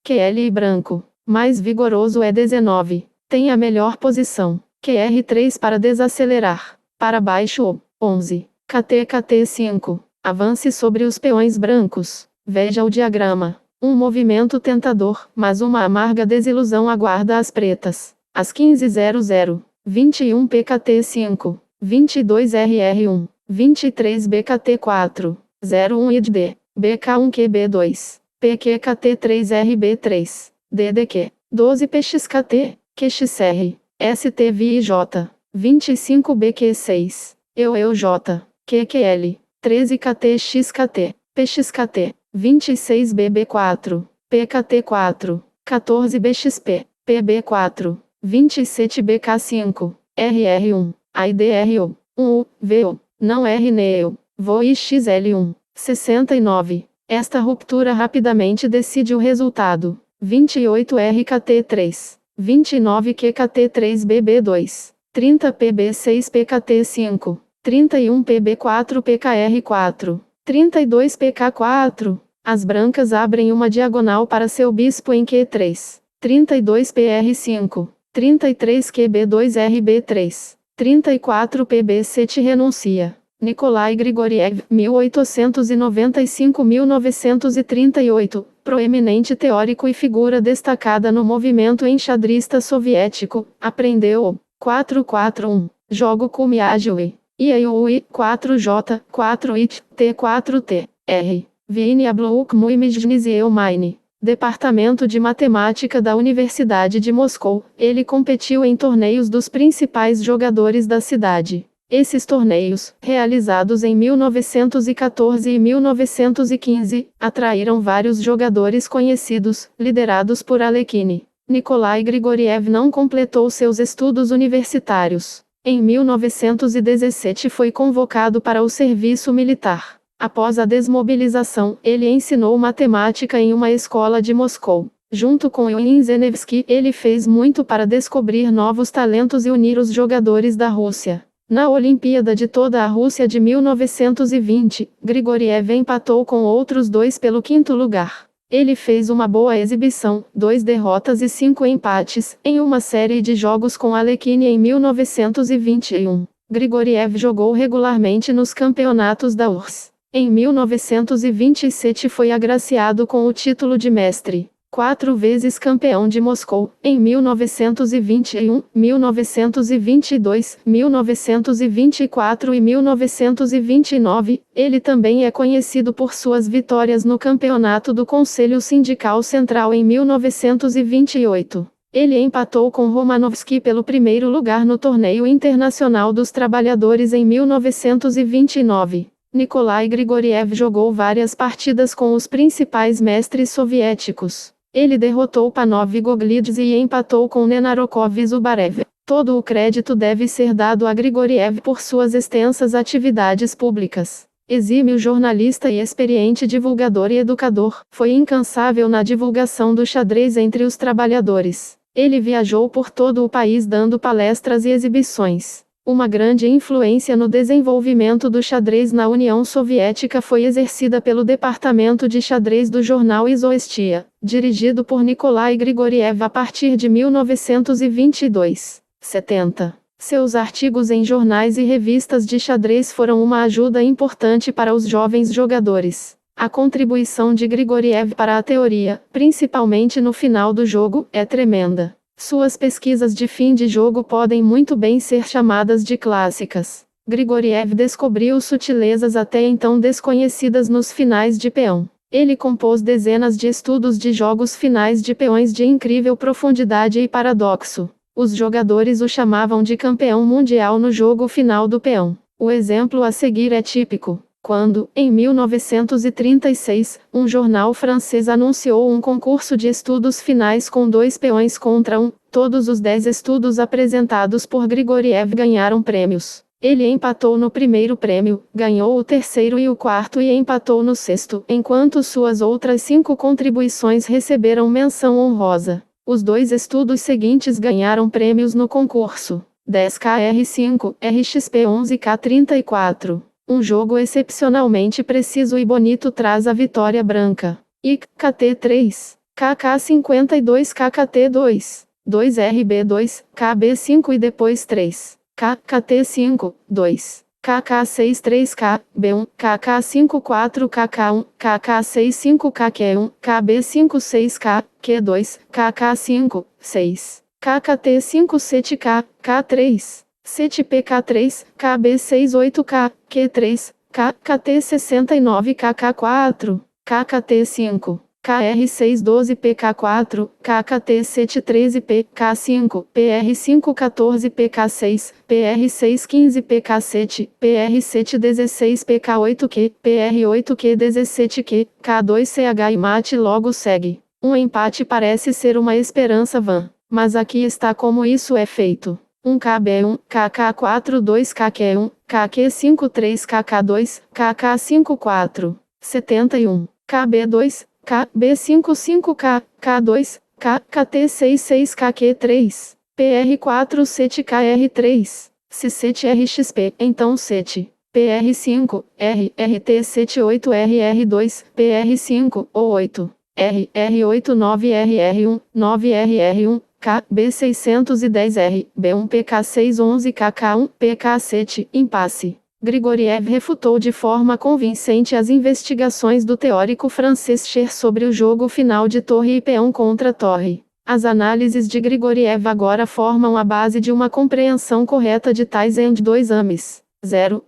A: QL e branco. Mais vigoroso é 19. Tem a melhor posição, QR3 para desacelerar. Para baixo, 11. KT-KT5. Avance sobre os peões brancos. Veja o diagrama. Um movimento tentador, mas uma amarga desilusão aguarda as pretas. Às 15:00. 21 PKT5. 22 RR1. 23 BKT4. 01 IDD. BK1 QB2. PQKT3 RB3. DDQ. 12 PXKT. QXR. STVIJ. 25 BQ6. EuJ. QQL. 13 KTXKT. PXKT. 26 BB4. PKT4. 14 BXP. PB4. 27 BK5. RR1. AIDRO. 1U. VO. Não RNEO. VOI XL1. 69. Esta ruptura rapidamente decide o resultado. 28 RKT3. 29 QKT3 BB2. 30 PB6 PKT5. 31 PB4 PKR4. 32 PK4. As brancas abrem uma diagonal para seu bispo em Q3. 32 PR5. 33 QB2 RB3. 34 PB7 renuncia. Nikolai Grigoriev, 1895-1938, proeminente teórico e figura destacada no movimento enxadrista soviético, aprendeu o 4-4-1, jogo Kumiagui, IAUI, 4J, 4IT, T4T, R. Vinia Bluk Muimizhnizeu Mine. Departamento de Matemática da Universidade de Moscou, ele competiu em torneios dos principais jogadores da cidade. Esses torneios, realizados em 1914 e 1915, atraíram vários jogadores conhecidos, liderados por Alekhine. Nikolai Grigoriev não completou seus estudos universitários. Em 1917 foi convocado para o serviço militar. Após a desmobilização, ele ensinou matemática em uma escola de Moscou. Junto com Eugene Zenevsky, ele fez muito para descobrir novos talentos e unir os jogadores da Rússia. Na Olimpíada de toda a Rússia de 1920, Grigoriev empatou com outros dois pelo quinto lugar. Ele fez uma boa exibição, 2 derrotas e 5 empates, em uma série de jogos com Alekhine em 1921. Grigoriev jogou regularmente nos campeonatos da URSS. Em 1927 foi agraciado com o título de mestre. 4 vezes campeão de Moscou, em 1921, 1922, 1924 e 1929, ele também é conhecido por suas vitórias no campeonato do Conselho Sindical Central em 1928. Ele empatou com Romanovsky pelo primeiro lugar no Torneio Internacional dos Trabalhadores em 1929. Nikolai Grigoriev jogou várias partidas com os principais mestres soviéticos. Ele derrotou Panov Goglidze e empatou com Nenarokov e Zubarev. Todo o crédito deve ser dado a Grigoriev por suas extensas atividades públicas. Exímio jornalista e experiente divulgador e educador, foi incansável na divulgação do xadrez entre os trabalhadores. Ele viajou por todo o país dando palestras e exibições. Uma grande influência no desenvolvimento do xadrez na União Soviética foi exercida pelo departamento de xadrez do jornal Izvestia, dirigido por Nikolai Grigoriev a partir de 1922. 70. Seus artigos em jornais e revistas de xadrez foram uma ajuda importante para os jovens jogadores. A contribuição de Grigoriev para a teoria, principalmente no final do jogo, é tremenda. Suas pesquisas de fim de jogo podem muito bem ser chamadas de clássicas. Grigoriev descobriu sutilezas até então desconhecidas nos finais de peão. Ele compôs dezenas de estudos de jogos finais de peões de incrível profundidade e paradoxo. Os jogadores o chamavam de campeão mundial no jogo final do peão. O exemplo a seguir é típico. Quando, em 1936, um jornal francês anunciou um concurso de estudos finais com 2 peões contra 1, todos os 10 estudos apresentados por Grigoriev ganharam prêmios. Ele empatou no primeiro prêmio, ganhou o terceiro e o quarto e empatou no sexto, enquanto suas outras 5 contribuições receberam menção honrosa. Os 2 estudos seguintes ganharam prêmios no concurso. 10KR5, RXP11K34. Um jogo excepcionalmente preciso e bonito traz a vitória branca. IK-KT3, KK52 KKT2, 2RB2, KB5 e depois 3, KKT5, 2, KK63K, B1, KK54 KK1, KK65 KQ1, KB56K, Q2, KK5, 6, KKT5 7K, K3. CTPK3, KB68K, Q3, KKT69 KK4, KKT5, KR612 PK4, KKT713 PK5, PR514 PK6, PR615 PK7, PR716 PK8Q, PR8Q17Q, K2CH e mate logo segue. Um empate parece ser uma esperança vã, mas aqui está como isso é feito. 1 KB1, KK42 KQ1, KQ53 KK2, KK54, 71, KB2, KB55K, K2, KT66 KQ3, PR4 7KR3, C7RXP, então 7, PR5, R, RT78RR2, PR5, ou 8, R, R89RR1, 9RR1, K, B610R, B1 PK611 KK1, PK7, impasse. Grigoriev refutou de forma convincente as investigações do teórico francês Scher sobre o jogo final de torre e peão contra torre. As análises de Grigoriev agora formam a base de uma compreensão correta de tais exames. 0.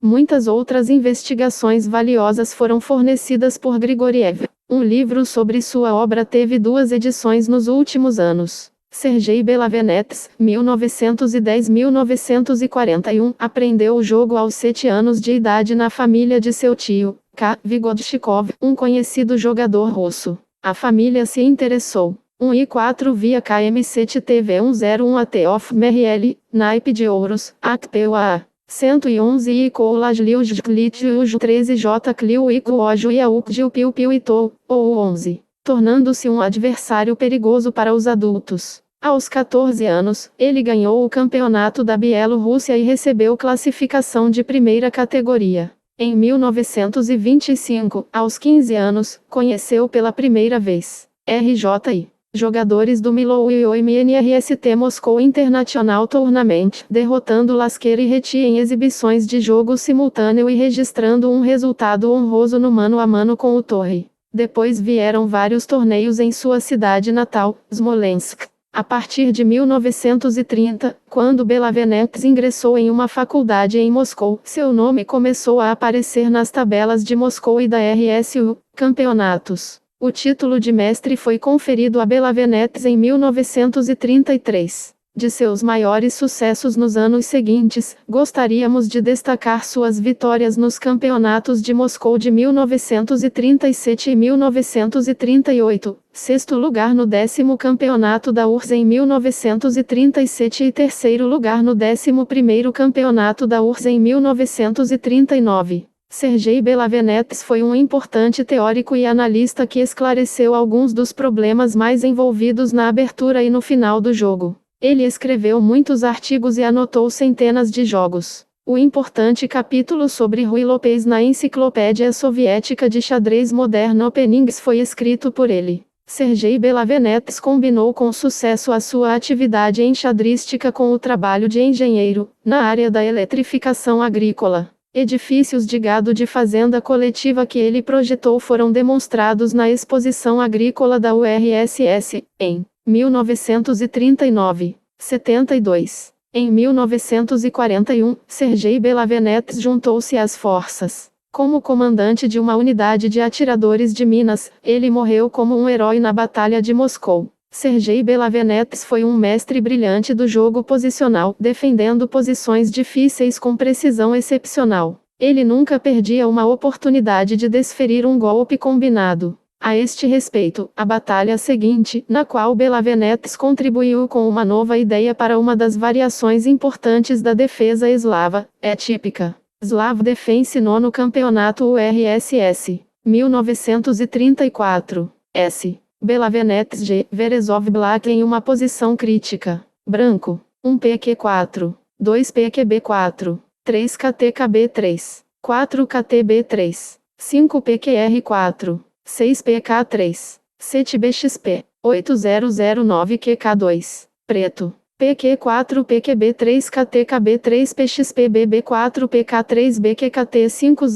A: Muitas outras investigações valiosas foram fornecidas por Grigoriev. Um livro sobre sua obra teve 2 edições nos últimos anos. Sergei Belavenetes, 1910-1941, aprendeu o jogo aos 7 anos de idade na família de seu tio, K. Vygodchikov, um conhecido jogador russo. A família se interessou. 1 e 4 via KMCTV101 AT of MRL, naipe de ouros, ACPUA. 111 e Koulajliu Jklitiu 13J Cliu e Kuoju e Aukjiu Piu Piu e Tou, ou 11, tornando-se um adversário perigoso para os adultos. Aos 14 anos, ele ganhou o campeonato da Bielorrússia e recebeu classificação de primeira categoria. Em 1925, aos 15 anos, conheceu pela primeira vez RJI. Jogadores do Miloui MNRST Moscou International Tournament, derrotando Lasker e Reti em exibições de jogo simultâneo e registrando um resultado honroso no mano a mano com o Torre. Depois vieram vários torneios em sua cidade natal, Smolensk. A partir de 1930, quando Belavenetes ingressou em uma faculdade em Moscou, seu nome começou a aparecer nas tabelas de Moscou e da RSU, campeonatos. O título de mestre foi conferido a Belavenetes em 1933. De seus maiores sucessos nos anos seguintes, gostaríamos de destacar suas vitórias nos campeonatos de Moscou de 1937 e 1938, sexto lugar no 10º campeonato da URSS em 1937 e terceiro lugar no 11º campeonato da URSS em 1939. Sergei Belavenetes foi um importante teórico e analista que esclareceu alguns dos problemas mais envolvidos na abertura e no final do jogo. Ele escreveu muitos artigos e anotou centenas de jogos. O importante capítulo sobre Rui Lopes na Enciclopédia Soviética de Xadrez Moderno Openings foi escrito por ele. Sergei Belavenetes combinou com sucesso a sua atividade enxadrística com o trabalho de engenheiro, na área da eletrificação agrícola. Edifícios de gado de fazenda coletiva que ele projetou foram demonstrados na Exposição Agrícola da URSS, em 1939, 72. Em 1941, Sergei Belavenetes juntou-se às forças. Como comandante de uma unidade de atiradores de Minas, ele morreu como um herói na Batalha de Moscou. Sergei Belavenetes foi um mestre brilhante do jogo posicional, defendendo posições difíceis com precisão excepcional. Ele nunca perdia uma oportunidade de desferir um golpe combinado. A este respeito, a batalha seguinte, na qual Belavenetes contribuiu com uma nova ideia para uma das variações importantes da defesa eslava, é típica. Slav Defense Nono Campeonato URSS, 1934, S. Belavenetes G. Verezov Black em uma posição crítica. Branco. 1 PQ4. 2 PQB4. 3 KTKB3. 4 KTB3. 5 PQR4. 6 PK3. 7 BXP. 8009 QK2. Preto. PQ4 PQB3 KTKB3 PXP BB4 PK3 BQKT 500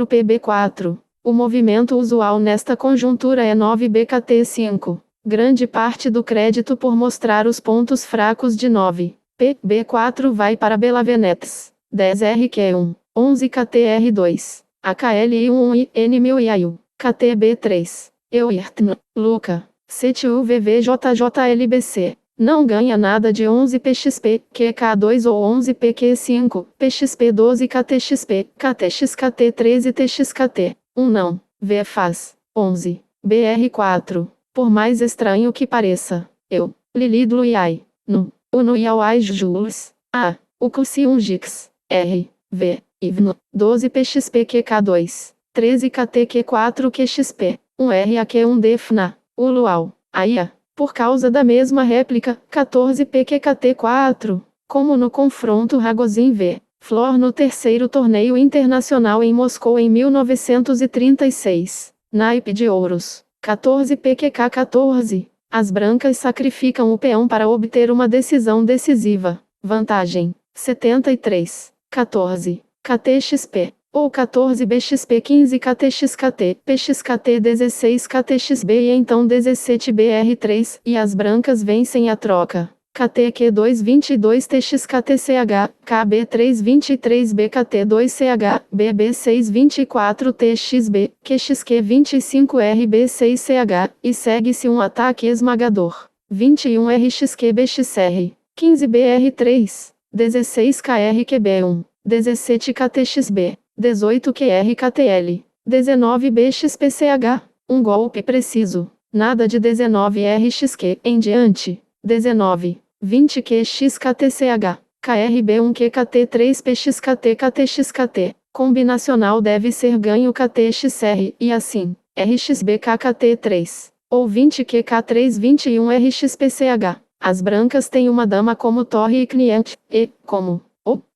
A: PB4. O movimento usual nesta conjuntura é 9BKT5. Grande parte do crédito por mostrar os pontos fracos de 9. PB4 vai para Belavenetes. 10RQ1. 11KTR2. AKLI1 e N1000 e AIU. KTB3. Euirtn. Luca. CTUVVJJLBC. Não ganha nada de 11 PXP, QK2 ou 11 PQ5, PXP 12 KTXP, KTXKT 13 TXKT. Não. V faz. 11. BR4. Por mais estranho que pareça. Eu. Lilidlo Iai. No. Uno Iauai Jules. A. O Cusi 1 Gix. R. V. Ivno. 12 PXP QK2. 13 KTQ4 QXP. 1 RAQ1 DFNA. Uluau. AIA. Por causa da mesma réplica, 14 PQKT4. Como no confronto Ragozin V. Flor no terceiro torneio internacional em Moscou em 1936. Naipe de ouros. 14 PQK14. As brancas sacrificam o peão para obter uma decisão decisiva. Vantagem. 73. 14. KTXP. Ou 14 BXP 15 KTXKT, PXKT 16 KTXB e então 17 BR3, e as brancas vencem a troca. KTQ2 22 TXKTCH, KB3 23 BKT2CH, BB6 24 TXB, QXQ 25 RB6CH, e segue-se um ataque esmagador. 21 RXQBXR, 15 BR3, 16 KRQB1, 17 KTXB, 18 QRKTL, 19 BXPCH, um golpe preciso, nada de 19 RXQ em diante, 19, 20 QXKTCH, KRB1 QKT3 PXKT KTXKT, combinacional deve ser ganho KTXR, e assim, RXB KKT3, ou 20 QK3 21 RXPCH. As brancas têm uma dama como torre e cliente, e,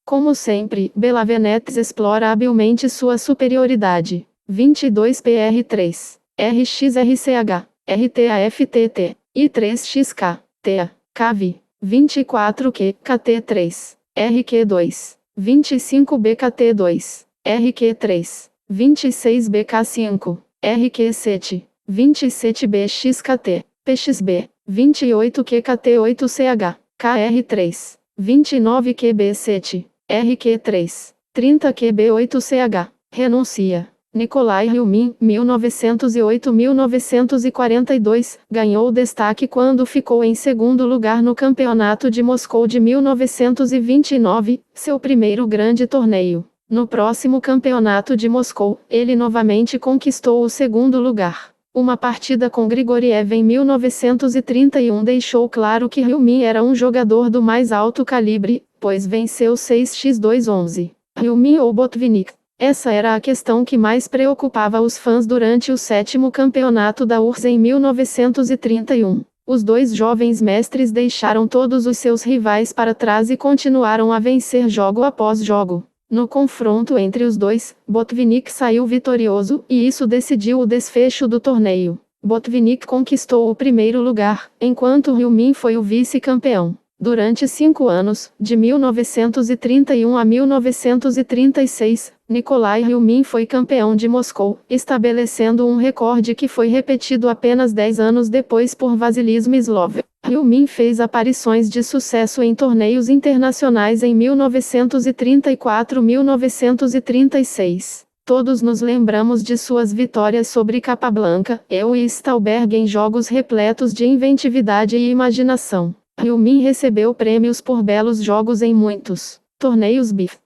A: como sempre, Bellavenetes explora habilmente sua superioridade. 22 PR3, RXRCH, RTAFTT, I3XK, TA, KV, 24 Q, KT3, RQ2, 25 BKT2, RQ3, 26 BK5, RQ7, 27 BXKT, PXB, 28 QKT8CH, KR3, 29 QB7, RQ3, 30 QB8CH, renuncia. Nikolai Hillman, 1908-1942, ganhou destaque quando ficou em segundo lugar no Campeonato de Moscou de 1929, seu primeiro grande torneio. No próximo Campeonato de Moscou, ele novamente conquistou o segundo lugar. Uma partida com Grigoriev em 1931 deixou claro que Hillman era um jogador do mais alto calibre, pois venceu 6x2-11. Hillman ou Botvinnik? Essa era a questão que mais preocupava os fãs durante o sétimo campeonato da URSS em 1931. Os dois jovens mestres deixaram todos os seus rivais para trás e continuaram a vencer jogo após jogo. No confronto entre os dois, Botvinnik saiu vitorioso, e isso decidiu o desfecho do torneio. Botvinnik conquistou o primeiro lugar, enquanto Hillman foi o vice-campeão. Durante 5 anos, de 1931 a 1936, Nikolai Hillman foi campeão de Moscou, estabelecendo um recorde que foi repetido apenas 10 anos depois por Vasily Smyslov. Hillman fez aparições de sucesso em torneios internacionais em 1934 e 1936. Todos nos lembramos de suas vitórias sobre Capablanca, Eu e Stauberg em jogos repletos de inventividade e imaginação. Hillman recebeu prêmios por belos jogos em muitos torneios BIF.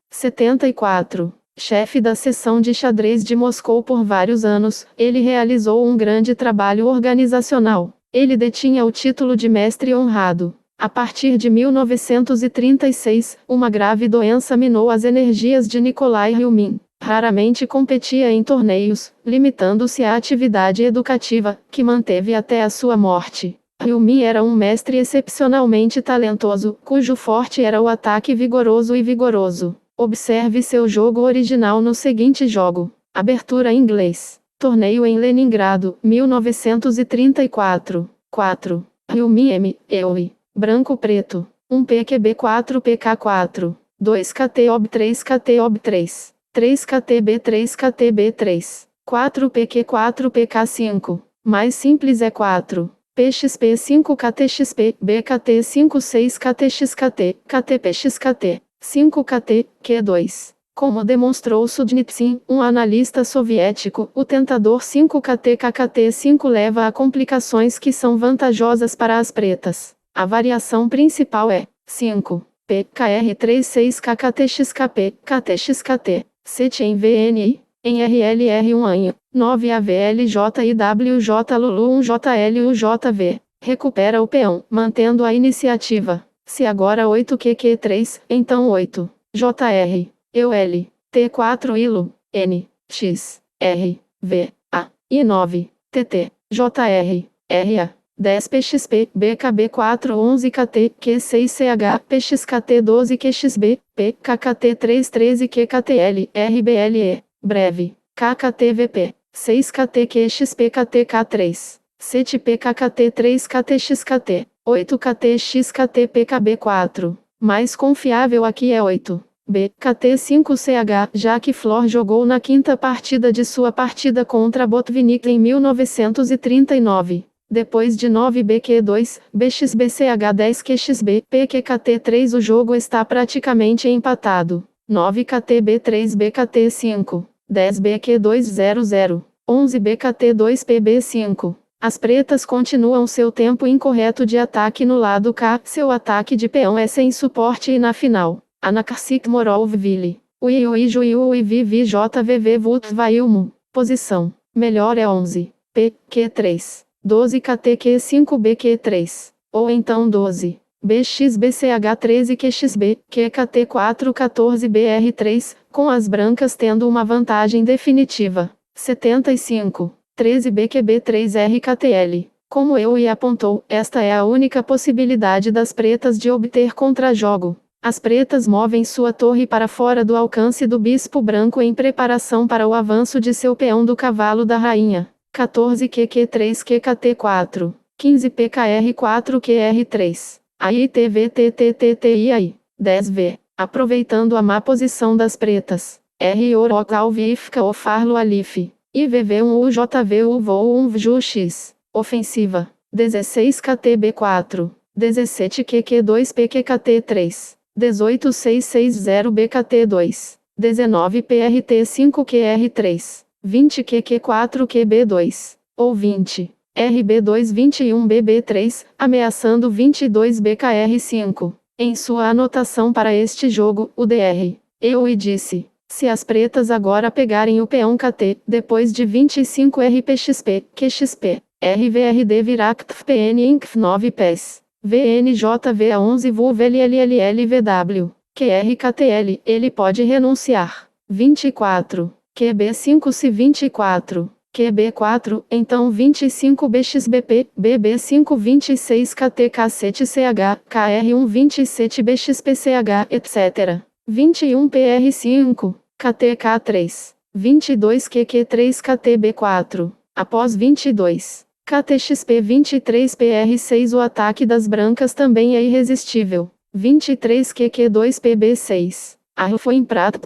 A: 74. Chefe da seção de xadrez de Moscou por vários anos, ele realizou um grande trabalho organizacional. Ele detinha o título de mestre honrado. A partir de 1936, uma grave doença minou as energias de Nikolai Hillman. Raramente competia em torneios, limitando-se à atividade educativa, que manteve até a sua morte. Hillman era um mestre excepcionalmente talentoso, cujo forte era o ataque vigoroso e vigoroso. Observe seu jogo original no seguinte jogo. Abertura em inglês. Torneio em Leningrado, 1934. 4. Hillman M. Eui. Branco preto. 1 PQB 4 PK4. 2 KT OB 3 KT OB 3. 3 KTB 3 KTB 3. 4 PQ 4 PK5. Mais simples é 4. PXP 5 KTXP, BKT 5 6 KTXKT, KTPXKT, 5 KT, Q2. Como demonstrou Sudnitsin, um analista soviético, o tentador 5 KT KKT 5 leva a complicações que são vantajosas para as pretas. A variação principal é 5 P KR3 6 KKTXKP, KTXKT, 7 em VNI. Em RLR1 anho, 9 AVLJIWJ Lulu 1 JLUJV, recupera o peão, mantendo a iniciativa. Se agora 8 QQ3, então 8, JR, EUL, T4 ILO, N, X, R, V, A, e 9, TT, JR, RA, 10 PXP, BKB4 11 KT, Q6 CH, PXKT 12 QXB, P, KKT 3 13 QKTL, RBLE. Breve. KKTVP. 6 KTQXPKTK3. 7 PKKT3 KTXKT. 8 KTXKT-PKB4. Mais confiável aqui é 8. B. KT5CH, já que Flor jogou na quinta partida de sua partida contra Botvinnik em 1939. Depois de 9 BQ2, BXBCH10 QXB, PQKT3 o jogo está praticamente empatado. 9 KTB3 BKT5. 10 BQ200, 11 BKT2 PB5, As pretas continuam seu tempo incorreto de ataque no lado K. Seu ataque de peão é sem suporte e na final. Anakarsik Morovvili. UIUIJVVJVV Vutvaiumu. Posição. Melhor é 11. P, Q3. 12 KTQ 5 BQ3. Ou então 12. BXBCH 13 QXB, QKT 4 14 BR3, com as brancas tendo uma vantagem definitiva. 75. 13 BQB 3 RKTL. Como eu apontou, esta é a única possibilidade das pretas de obter contra-jogo. As pretas movem sua torre para fora do alcance do bispo branco em preparação para o avanço de seu peão do cavalo da rainha. 14 QQ3 QKT4. 15 PKR4 QR3. AITVTTTTIAI. 10V. Aproveitando a má posição das pretas. R Orogalvifka Ofarlo Alif. IVV1 UJV Voo 1 VJUX. Ofensiva. 16 KTB4. 17 QQ2 PQKT3. 18 660 BKT2. 19 PRT5 QR3. 20 QQ4 QB2. Ou 20. RB2 21 BB3, ameaçando 22 BKR5. Em sua anotação para este jogo, o Dr. Eu disse: se as pretas agora pegarem o peão KT, depois de 25 RPXP, QXP, RVRD Viract PN Inc 9 PES, VNJV a 11 VUVLLLVW, QRKTL, ele pode renunciar. 24. QB5 se 24. QB4, então 25 BXBP, BB5 26 KTK7CH, KR1 27 BXPCH, etc. 21 PR5, KTK3, 22 QQ3 KTB4, após 22. KTXP 23 PR6 o ataque das brancas também é irresistível. 23 QQ2 PB6. Foi em prato.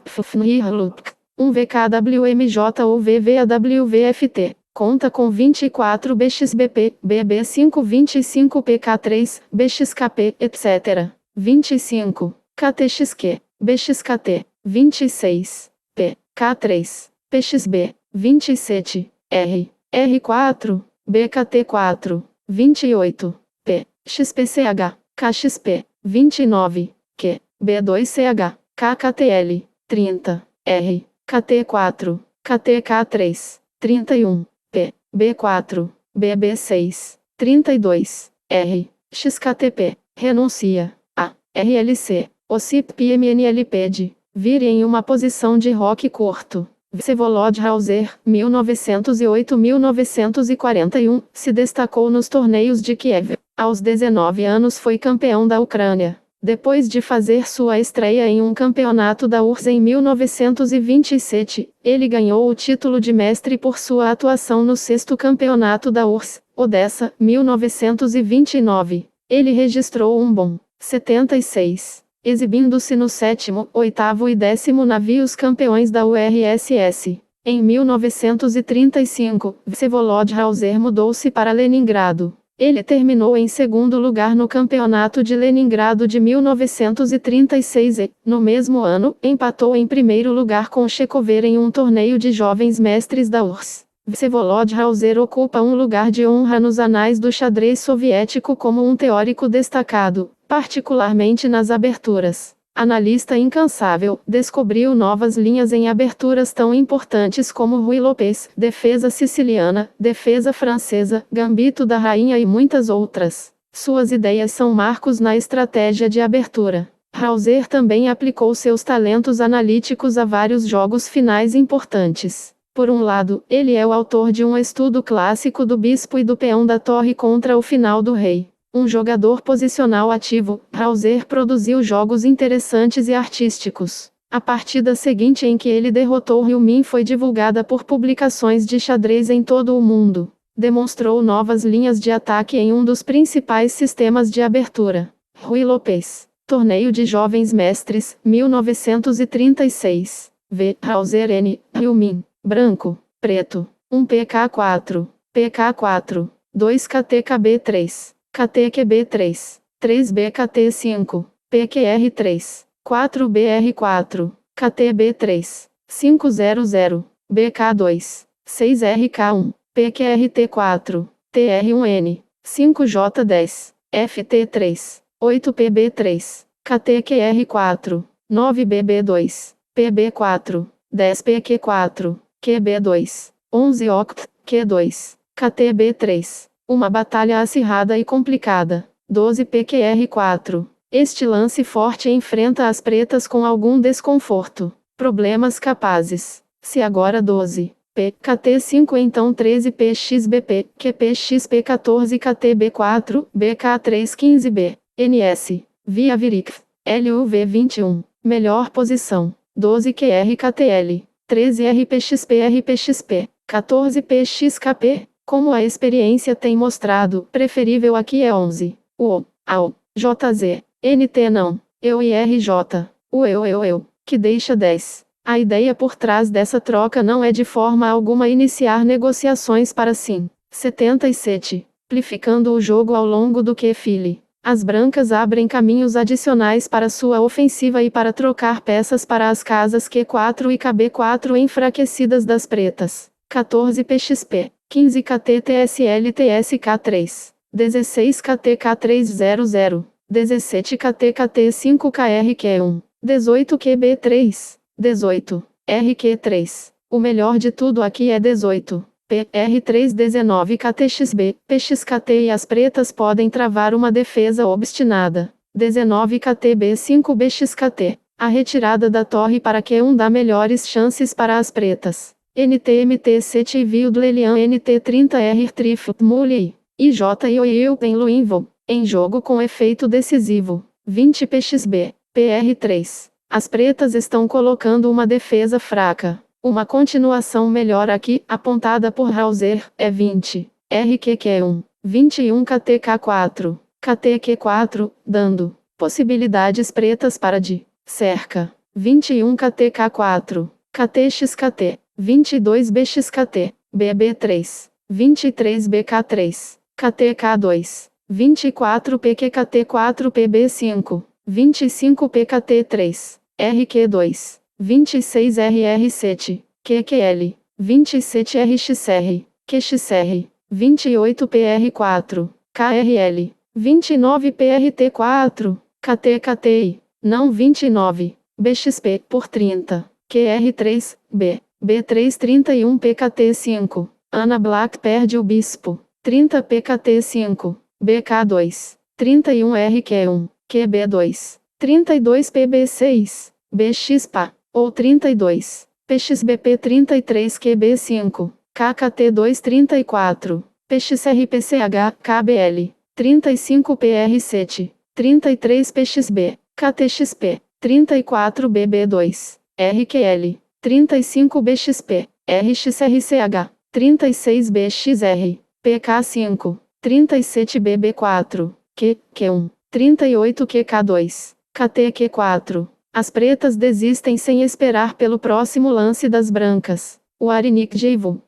A: 1 VKWMJ ou VVAWVFT. Conta com 24 BXBP, BB5 25 PK3, BXKP, etc. 25. KTXQ, BXKT. 26. P, K3, PXB. 27. R, R4, BKT4. 28. P, XPCH, KXP. 29. Q, B2CH, KKTL. 30. R, KT4, KTK3, 31, P, B4, BB6, 32, R, XKTP, renuncia, A, RLC, OCP PMNLPD, vire em uma posição de rock curto. Vsevolod Hauser, 1908-1941, se destacou nos torneios de Kiev. Aos 19 anos foi campeão da Ucrânia. Depois de fazer sua estreia em um campeonato da URSS em 1927, ele ganhou o título de mestre por sua atuação no 6º campeonato da URSS, Odessa, 1929. Ele registrou um bom 76, exibindo-se no 7º, 8º e 10º navios campeões da URSS. Em 1935, Vsevolod Hauser mudou-se para Leningrado. Ele terminou em segundo lugar no Campeonato de Leningrado de 1936 e, no mesmo ano, empatou em primeiro lugar com Checover em um torneio de jovens mestres da URSS. Vsevolod Hauser ocupa um lugar de honra nos anais do xadrez soviético como um teórico destacado, particularmente nas aberturas. Analista incansável, descobriu novas linhas em aberturas tão importantes como Ruy Lopez, defesa siciliana, defesa francesa, gambito da rainha e muitas outras. Suas ideias são marcos na estratégia de abertura. Hauser também aplicou seus talentos analíticos a vários jogos finais importantes. Por um lado, ele é o autor de um estudo clássico do bispo e do peão da torre contra o final do rei. Um jogador posicional ativo, Hauser produziu jogos interessantes e artísticos. A partida seguinte em que ele derrotou Ryu Min foi divulgada por publicações de xadrez em todo o mundo. Demonstrou novas linhas de ataque em um dos principais sistemas de abertura. Ruy Lopez. Torneio de Jovens Mestres, 1936. V. Hauser N. Ryu Min. Branco. Preto. 1 PK4. PK4. 2 KTKB3. KTQB3, 3BKT5, PQR3, 4BR4, KTB3, 500, BK2, 6RK1, PQRT4, TR1N, 5J10, FT3, 8PB3, KTQR4, 9BB2, PB4, 10PQ4, QB2, 11OCT, Q2, KTB3. Uma batalha acirrada e complicada. 12PQR4. Este lance forte enfrenta as pretas com algum desconforto. Problemas capazes. Se agora 12. P, KT5 então 13PXBP, QPXP14 KTB4, BK315B, NS, Via Viric, LUV21, melhor posição, 12QRKTL, 13RPXP, 14PXKP, como a experiência tem mostrado, preferível aqui é 11, UO, AO, JZ, NT não, eu e RJ, eu, que deixa 10. A ideia por trás dessa troca não é de forma alguma iniciar negociações para sim. 77. Amplificando o jogo ao longo do que file. As brancas abrem caminhos adicionais para sua ofensiva e para trocar peças para as casas Q4 e KB4 enfraquecidas das pretas. 14 PXP, 15 KTTSL TSK3, 16 KTK300, 17 KTKT5 KRQ1, 18 QB3. 18. RQ3. O melhor de tudo aqui é 18. PR3 19 KTXB, PXKT e as pretas podem travar uma defesa obstinada. 19 KTB5 BXKT. A retirada da torre para Q1 dá melhores chances para as pretas. NTMT 7 Vildlelian NT30 R Trif Muley. IJ e em Luinvo. Em jogo com efeito decisivo. 20 PXB. PR3. As pretas estão colocando uma defesa fraca. Uma continuação melhor aqui, apontada por Hauser, é 20. RQQ1. 21 KTK4. KTQ4, dando possibilidades pretas para de cerca. 21 KTK4. KTXKT. 22 BXKT. BB3. 23 BK3. KTK2. 24 PQKT4 PB5. 25 PKT3. RQ2, 26 RR7, QQL, 27 RXR, QXR, 28 PR4, KRL, 29 PRT4, KTKTI, não 29, BXP por 30, QR3, B, B3 31 PKT5, Ana Black perde o bispo, 30 PKT5, BK2, 31 RQ1, QB2. 32 PB6, BXPA, ou 32, PXBP 33 QB5, KKT2 34, PXRPCH, KBL, 35 PR7, 33 PXB, KTXP, 34 BB2, RQL, 35 BXP, RXRCH, 36 BXR, PK5, 37 BB4, Q1, 38 QK2. KTQ4. As pretas desistem sem esperar pelo próximo lance das brancas. O Arinik Jeivo.